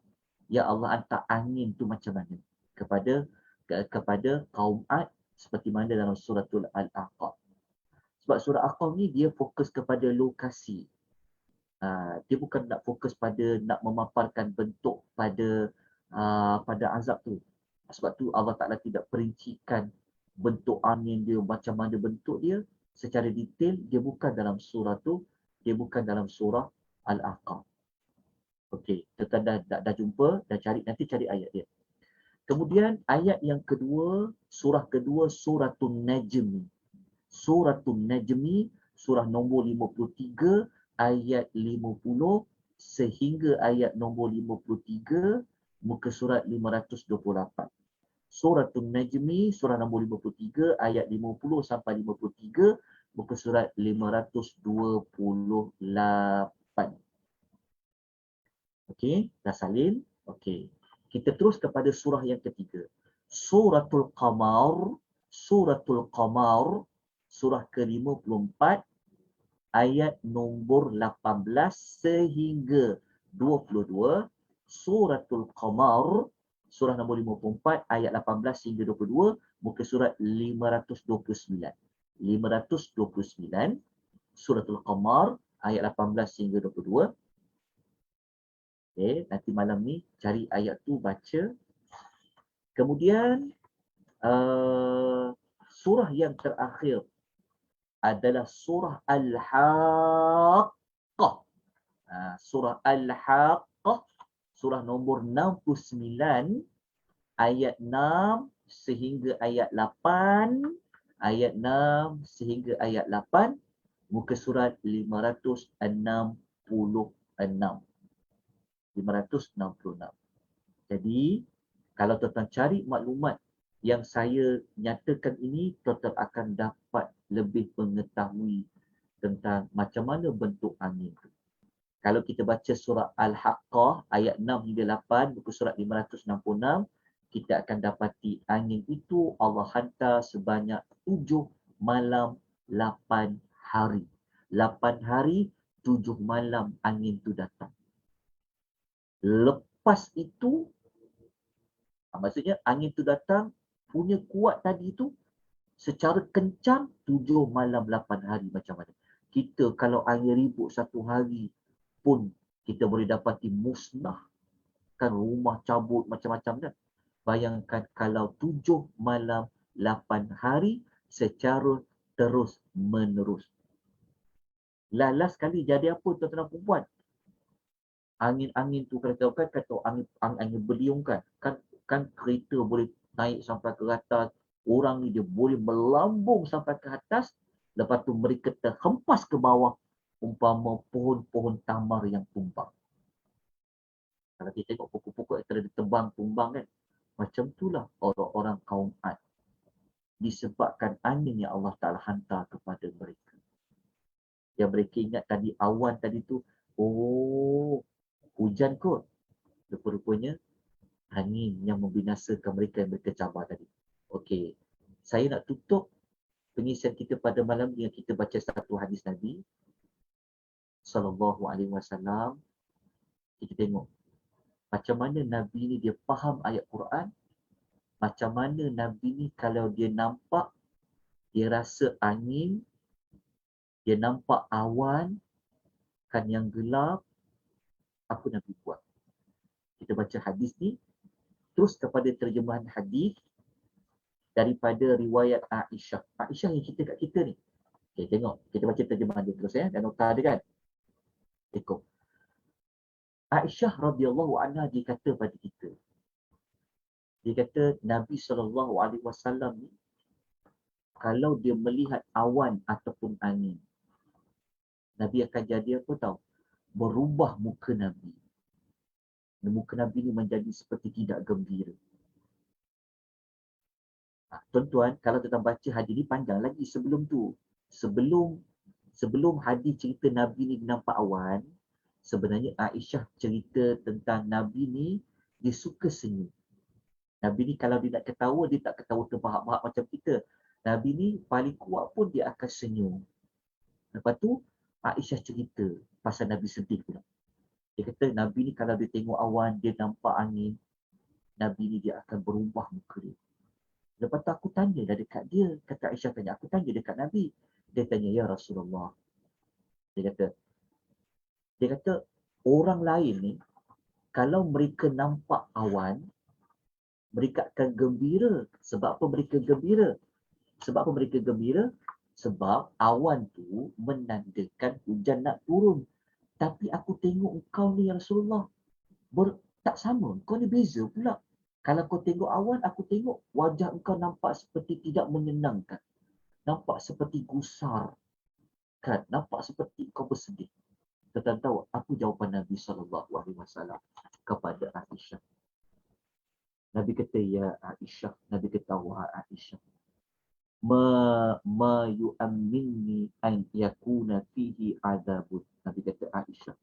yang Allah hantar angin tu macam mana kepada kaum Ad, seperti mana dalam suratul Al-Ahqaf. Sebab surah Al-Ahqaf ni dia fokus kepada lokasi. Dia bukan nak fokus pada nak memaparkan bentuk pada azab tu. Sebab tu Allah Ta'ala tidak perincikan bentuk angin dia, macam mana bentuk dia secara detail. Dia bukan dalam surah tu, dia bukan dalam surah Al-Ahqaf. Okey, kita dah jumpa, dah cari, nanti cari ayat dia. Kemudian ayat yang kedua, surah kedua, Suratul Najmi. Suratul Najmi, surah nombor 53, ayat 50 sehingga ayat nombor 53, muka surat 528. Suratul Najmi, surah nombor 53, ayat 50 sampai 53, muka surat 528. Okey, dah salin. Okey. Kita terus kepada surah yang ketiga. Suratul Qamar, Suratul Qamar, surah ke-54, ayat nombor 18 sehingga 22. Suratul Qamar, surah nombor 54, ayat 18 hingga 22, muka surat 529. 529, Suratul Qamar, ayat 18 hingga 22. Okay, nanti malam ni cari ayat tu, baca. Kemudian surah yang terakhir adalah surah Al-Haqqah. Surah Al-Haqqah, surah nombor 69, ayat 6 sehingga ayat 8, ayat 6 sehingga ayat 8, muka surat 566. 566. Jadi, kalau tuan-tuan cari maklumat yang saya nyatakan ini, tuan-tuan akan dapat lebih mengetahui tentang macam mana bentuk angin itu. Kalau kita baca surah Al-Haqqah, ayat 6 hingga 8, muka surat 566, kita akan dapati angin itu Allah hantar sebanyak 7 malam 8 hari. 8 hari, 7 malam angin itu datang. Lepas itu, maksudnya angin tu datang, punya kuat tadi tu, secara kencang 7 malam 8 hari macam mana. Kita kalau angin ribut satu hari pun kita boleh dapati musnahkan rumah, cabut macam-macam kan. Bayangkan kalau 7 malam 8 hari secara terus menerus. Last kali jadi apa tuan-tuan dan puan? Angin-angin tu kata angin beliung kan kereta boleh naik sampai ke atas, orang ni dia boleh melambung sampai ke atas, lepas tu mereka terhempas ke bawah umpama pohon-pohon tamar yang tumbang. Kalau kita tengok pokok-pokok yang telah ditebang tumbang kan, macam itulah orang-orang kaum Ad, disebabkan angin yang Allah Ta'ala hantar kepada mereka. Yang mereka ingat tadi awan tadi tu, oh hujan kot. Rupa-rupanya angin yang membinasakan mereka yang mereka cabar tadi. Okey, saya nak tutup pengisian kita pada malam ni yang kita baca satu hadis Nabi sallallahu alaihi wasallam. Kita tengok macam mana Nabi ni dia faham ayat Quran, macam mana Nabi ni kalau dia nampak, dia rasa angin, dia nampak awan kan yang gelap, apa Nabi buat. Kita baca hadis ni terus kepada terjemahan hadis daripada riwayat Aisyah. Aisyah yang cerita kat kita ni. Okay, tengok. Kita baca terjemahan dia terus ya. Dan nota dia kan. Tengok. Aisyah radhiyallahu anha dia kata pada kita. Dia kata Nabi SAW ni kalau dia melihat awan ataupun angin, Nabi akan jadi apa tahu? Berubah muka Nabi. Muka Nabi ni menjadi seperti tidak gembira. Tuan-tuan, kalau kita baca hadis ni panjang lagi sebelum tu. Sebelum hadis cerita Nabi ni nampak awan, sebenarnya Aisyah cerita tentang Nabi ni dia suka senyum. Nabi ni kalau dia nak ketawa, dia tak ketawa terbahak-bahak macam kita. Nabi ni paling kuat pun dia akan senyum. Lepas tu Aisyah cerita pasal Nabi sedih pula. Dia kata Nabi ni kalau dia tengok awan, dia nampak angin, Nabi ni dia akan berubah muka dia. Lepas tu aku tanya dah dekat dia, kata Aisyah tanya, aku tanya dekat Nabi. Dia tanya, ya Rasulullah. Dia kata orang lain ni, kalau mereka nampak awan, mereka akan gembira. Sebab apa mereka gembira? Sebab awan tu menandakan hujan nak turun. Tapi aku tengok engkau ni ya Rasulullah, tak sama. Kau ni beza pula. Kalau kau tengok awan, aku tengok wajah engkau nampak seperti tidak menyenangkan. Nampak seperti gusar. Kan? Nampak seperti kau bersedih. Tuan tahu apa jawapan Nabi SAW kepada Aisyah? Nabi kata, ya Aisyah. Nabi kata, wahai Aisyah. Ma yu'amminni an yakuna fihi azabun. Nabi kata, Aisyah,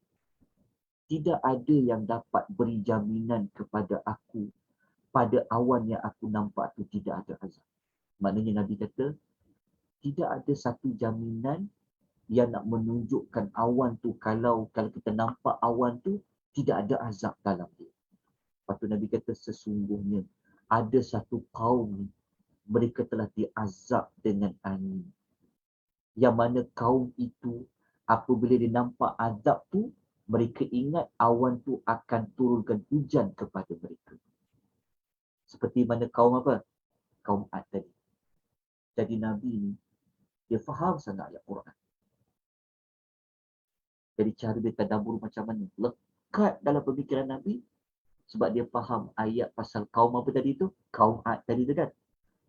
tidak ada yang dapat beri jaminan kepada aku pada awan yang aku nampak tu tidak ada azab. Maknanya Nabi kata, tidak ada satu jaminan yang nak menunjukkan awan tu kalau kita nampak awan tu tidak ada azab dalam dia. Lepas tu Nabi kata sesungguhnya ada satu kaum mereka telah diazab dengan angin. Yang mana kaum itu apabila dia nampak azab tu, mereka ingat awan tu akan turunkan hujan kepada mereka. Seperti mana kaum apa? Kaum Ad tadi. Jadi Nabi ni, dia faham sangat ayat Quran. Jadi cara dia tadabbur macam mana? Lekat dalam pemikiran Nabi. Sebab dia faham ayat pasal kaum apa tadi tu? Kaum Ad tadi tu kan?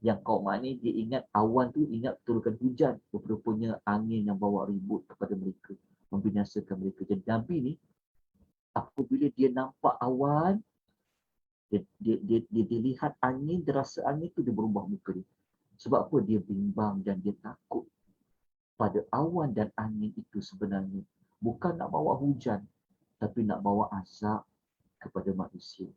Yang kaum Ad ni dia ingat awan tu ingat turunkan hujan. Rupanya angin yang bawa ribut kepada mereka. Membinasakan mereka. Jadi Nabi ni, apabila dia nampak awan, dia lihat angin, dia rasa angin tu dia berubah muka dia. Sebab apa? Dia bimbang dan dia takut pada awan dan angin itu sebenarnya bukan nak bawa hujan, tapi nak bawa azab kepada manusia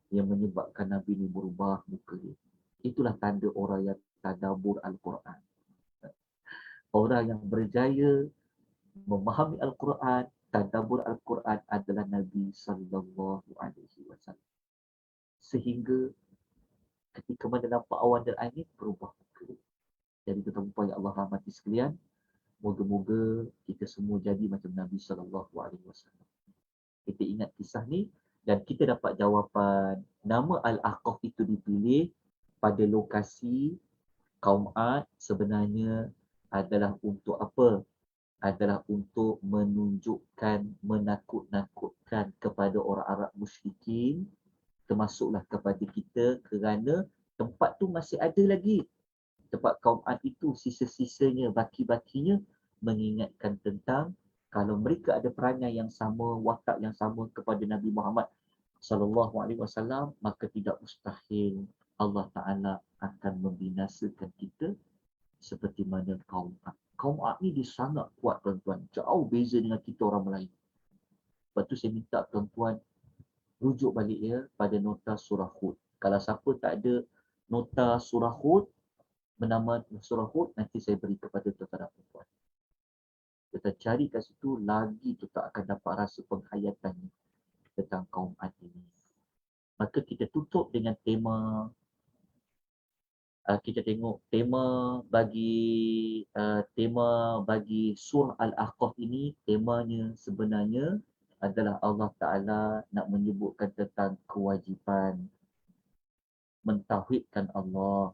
yang menyebabkan Nabi ni berubah muka dia. Itulah tanda orang yang tadabbur Al-Quran. Orang yang berjaya memahami Al-Quran, mentadabbur Al-Quran adalah Nabi sallallahu alaihi wasallam. Sehingga ketika mana nampak awan dan angin berubah muka. Jadi tuan-tuan yang Allah rahmati sekalian, moga-moga kita semua jadi macam Nabi sallallahu alaihi wasallam. Kita ingat kisah ni dan kita dapat jawapan nama Al-Ahqaf itu dipilih pada lokasi kaum Ad sebenarnya adalah untuk apa? Adalah untuk menunjukkan, menakut-nakutkan kepada orang Arab musyrikin, termasuklah kepada kita, kerana tempat tu masih ada lagi. Tempat kaum Ad itu sisa-sisanya, baki-bakinya mengingatkan tentang kalau mereka ada perangai yang sama, watak yang sama kepada Nabi Muhammad sallallahu alaihi wasallam, maka tidak mustahil Allah Taala akan membinasakan kita seperti mana kaum Ad. Kaum Ad ni dia sangat kuat tuan-tuan. Jauh beza dengan kita orang Melayu. Lepas tu saya minta tuan-tuan rujuk balik ya pada nota surah Hud. Kalau siapa tak ada nota surah Hud, bernama surah Hud, nanti saya beri kepada tuan-tuan dan puan-puan. Kita cari kat situ, lagi tu tak akan dapat rasa penghayatannya tentang kaum Ad ini. Maka kita tutup dengan tema, kita tengok tema bagi surah Al-Ahqaf ini, temanya sebenarnya adalah Allah Ta'ala nak menyebutkan tentang kewajipan mentauhidkan Allah.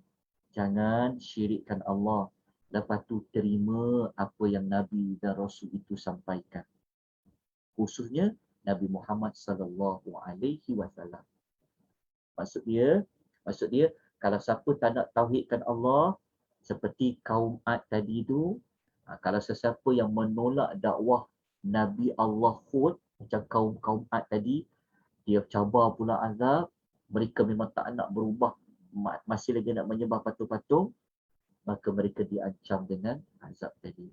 Jangan syirikkan Allah. Lepas tu terima apa yang Nabi dan Rasul itu sampaikan. Khususnya Nabi Muhammad sallallahu alaihi wasallam. Maksud dia kalau siapa tak nak tauhidkan Allah seperti kaum Ad tadi tu, kalau sesiapa yang menolak dakwah Nabi Allah Hud macam kaum Ad tadi, dia cabar pula azab, mereka memang tak nak berubah, masih lagi nak menyembah patung-patung, maka mereka diancam dengan azab tadi.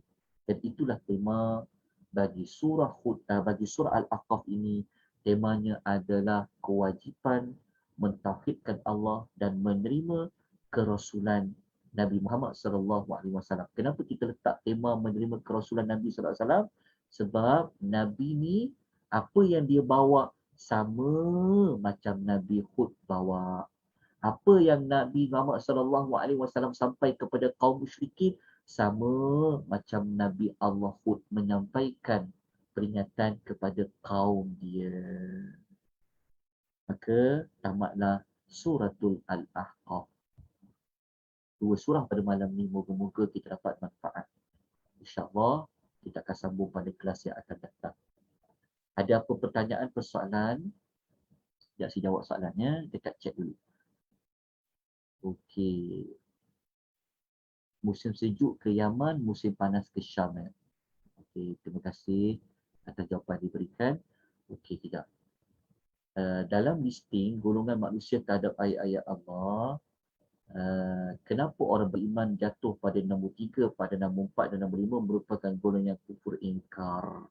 Dan itulah tema bagi surah Hud, bagi surah Al-Ahqaf ini, temanya adalah kewajipan mentauhidkan Allah dan menerima kerasulan Nabi Muhammad sallallahu alaihi wasallam. Kenapa kita letak tema menerima kerasulan Nabi sallallahu alaihi wasallam? Sebab Nabi ni apa yang dia bawa sama macam Nabi Hud bawa. Apa yang Nabi Muhammad sallallahu alaihi wasallam sampai kepada kaum musyrikin sama macam Nabi Allah Hud menyampaikan peringatan kepada kaum dia. Maka tamatlah suratul Al-Ahqaf. 2 surah pada malam ni, moga-moga kita dapat manfaat. InsyaAllah kita akan sambung pada kelas yang akan datang. Ada apa pertanyaan, persoalan? Sekejap saya jawab soalannya, dekat chat dulu. Okey. Musim sejuk ke Yaman, musim panas ke Syam. Okey, terima kasih atas jawapan diberikan. Okey, tidak. Dalam listing golongan manusia terhadap ayat-ayat Allah, kenapa orang beriman jatuh pada nombor 3, pada nombor 4 dan nombor 5 merupakan golongan yang kufur ingkar.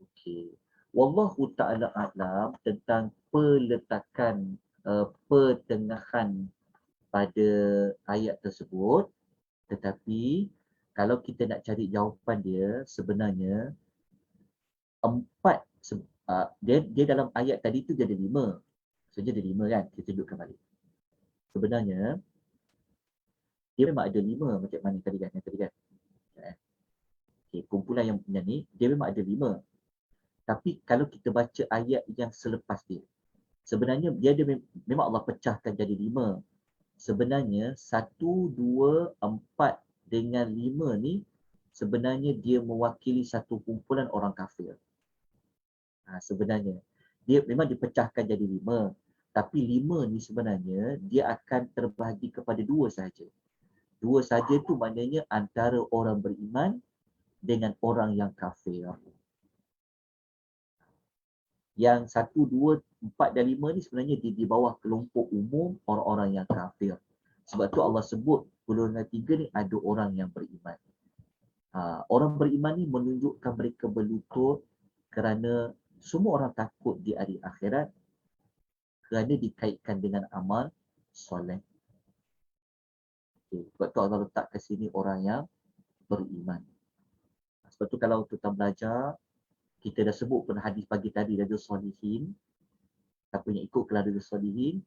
Okey. Wallahu ta'ala a'lam tentang peletakan pertengahan pada ayat tersebut. Tetapi kalau kita nak cari jawapan dia, sebenarnya dia dalam ayat tadi tu dia ada 5. Saja ada 5 kan? Kita tunjukkan balik. Sebenarnya dia memang ada 5 macam mana tadi kan? Yang tadi kan? Okay, kumpulan yang punya ni dia memang ada 5. Tapi kalau kita baca ayat yang selepas dia, sebenarnya dia ada memang Allah pecahkan jadi 5. Sebenarnya 1, 2, 4 dengan 5 ni sebenarnya dia mewakili satu kumpulan orang kafir. Sebenarnya dia memang dipecahkan jadi 5, tapi 5 ni sebenarnya dia akan terbahagi kepada 2 sahaja. 2 sahaja tu maknanya antara orang beriman dengan orang yang kafir. Yang 1, 2, 4 dan 5 ni sebenarnya di bawah kelompok umum orang-orang yang kafir. Sebab tu Allah sebut golongan 3 ni ada orang yang beriman. Orang beriman ni menunjukkan mereka berlutut kerana semua orang takut di hari akhirat kerana dikaitkan dengan amal soleh. Okay. Sebab tu Allah letak ke sini orang yang beriman. Sebab tu kalau kita belajar Kita dah sebut pun hadis pagi tadi Riyadhus Shalihin. Siapa yang ikut kelas Riyadhus Shalihin,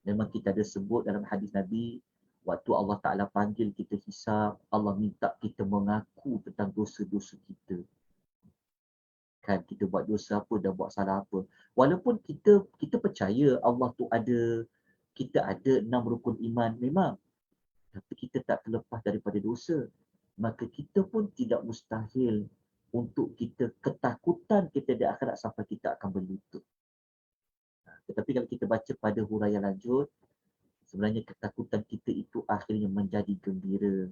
memang kita ada sebut dalam hadis Nabi, waktu Allah Ta'ala panggil kita hisab, Allah minta kita mengaku tentang dosa-dosa kita. Kan kita buat dosa apa, dah buat salah apa. Walaupun kita percaya Allah tu ada, kita ada 6 rukun iman memang. Tapi kita tak terlepas daripada dosa. Maka kita pun tidak mustahil untuk kita ketakutan kita di akhirat sampai kita akan berlutut. Tetapi kalau kita baca pada huraian lanjut, sebenarnya ketakutan kita itu akhirnya menjadi gembira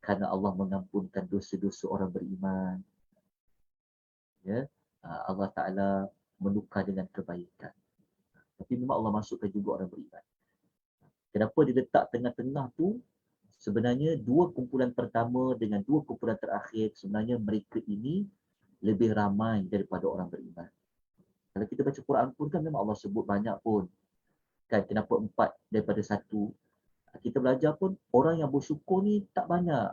kerana Allah mengampunkan dosa-dosa orang beriman. Ya, Allah Ta'ala menukar dengan kebaikan. Tapi memang Allah masukkan juga orang beriman. Kenapa dia letak tengah-tengah tu? Sebenarnya dua kumpulan pertama dengan dua kumpulan terakhir, sebenarnya mereka ini lebih ramai daripada orang beriman. Kalau kita baca Quran pun kan memang Allah sebut banyak pun. Kan kenapa 4 daripada 1? Kita belajar pun orang yang bersyukur ni tak banyak.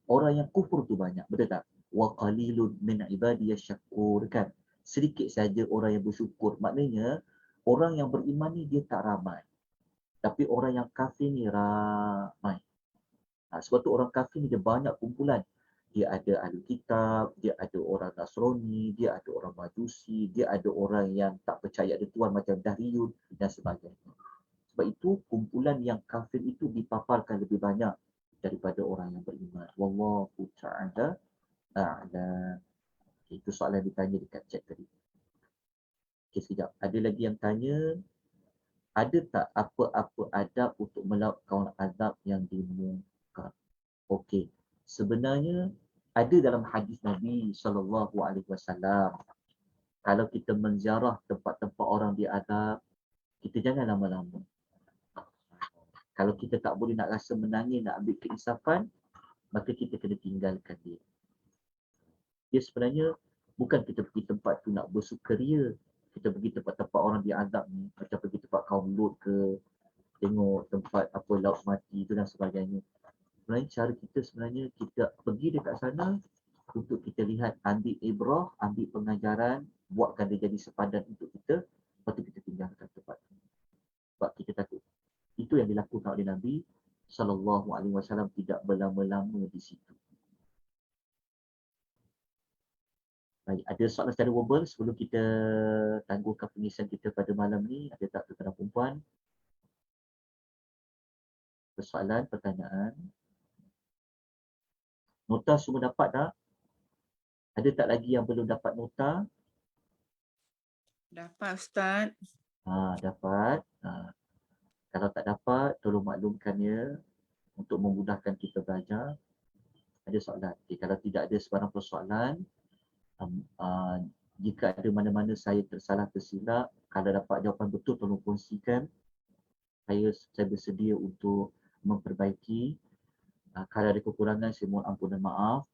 Orang yang kufur tu banyak. Betul tak? Wa qalilun min ibadiyasy syakur, kan? Sedikit saja orang yang bersyukur. Maknanya orang yang beriman ni dia tak ramai. Tapi orang yang kafir ni ramai. Sebab tu orang kafir ni dia banyak kumpulan. Dia ada ahli kitab, dia ada orang Nasrani, dia ada orang Majusi, dia ada orang yang tak percaya ada Tuhan macam Dahriyun dan sebagainya. Sebab itu kumpulan yang kafir itu dipaparkan lebih banyak daripada orang yang beriman. Wallahu ta'ala a'lam. Itu soalan ditanya dekat chat tadi. Okey, sekejap. Ada lagi yang tanya, ada tak apa-apa adab untuk melaut kaum azab yang dimungkar? Okey, sebenarnya ada dalam hadis Nabi SAW, kalau kita menziarah tempat-tempat orang diazab, kita jangan lama-lama. Kalau kita tak boleh nak rasa menangis, nak ambil keinsafan, maka kita kena tinggalkan dia. Dia sebenarnya bukan kita pergi tempat tu nak bersukaria. Kita pergi tempat-tempat orang diazab ni, macam pergi tempat kaum Lut ke, tengok tempat apa laut mati tu dan sebagainya. Sebenarnya cara kita sebenarnya kita pergi dekat sana untuk kita lihat, ambil ibrah, ambil pengajaran, buatkan dia jadi sepadan untuk kita, lepas tu kita tinggalkan tempat tu. Sebab kita takut. Itu yang dilakukan oleh Nabi SAW, tidak berlama-lama di situ. Baik, ada soalan secara verbal sebelum kita tangguhkan pengisian kita pada malam ni. Ada tak tuan-tuan perempuan? Persoalan, pertanyaan. Nota semua dapat tak? Ada tak lagi yang belum dapat nota? Dapat Ustaz. Dapat. Kalau tak dapat, tolong maklumkan ya untuk memudahkan kita belajar. Ada soalan. Okay, kalau tidak ada sebarang persoalan, jika ada mana-mana saya tersalah tersilap, kalau dapat jawapan betul tolong kongsikan. Saya bersedia untuk memperbaiki. Kalau ada kekurangan, saya mohon ampun dan maaf.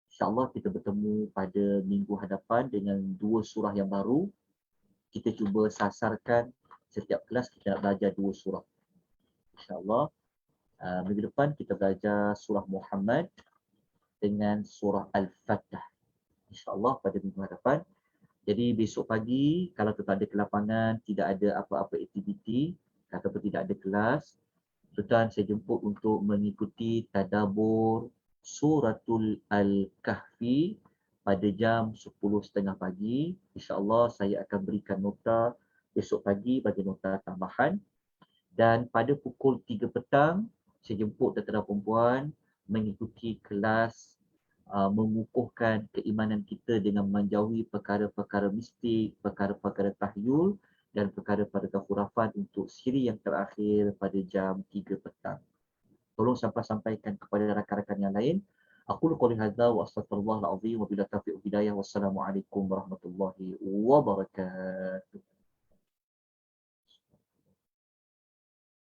InsyaAllah kita bertemu pada minggu hadapan dengan 2 surah yang baru. Kita cuba sasarkan setiap kelas kita nak belajar 2 surah. InsyaAllah minggu depan kita belajar surah Muhammad dengan surah Al-Fatah. InsyaAllah pada minggu hadapan. Jadi besok pagi kalau tuan ada kelapangan, tidak ada apa-apa aktiviti ataupun tidak ada kelas, tuan saya jemput untuk mengikuti tadabbur Suratul Al-Kahfi pada jam 10.30 pagi. InsyaAllah saya akan berikan nota besok pagi bagi nota tambahan. Dan pada pukul 3 petang, saya jemput tuan-tuan perempuan mengikuti kelas mengukuhkan keimanan kita dengan menjauhi perkara-perkara mistik, perkara-perkara tahyul dan perkara-perkara khurafat untuk siri yang terakhir pada jam 3 petang. Tolong sampaikan kepada rakan-rakan yang lain. Aku qouli hadza wa astaghfirullahal azim wa billahi taufiq hidayah. Wassalamualaikum warahmatullahi wabarakatuh.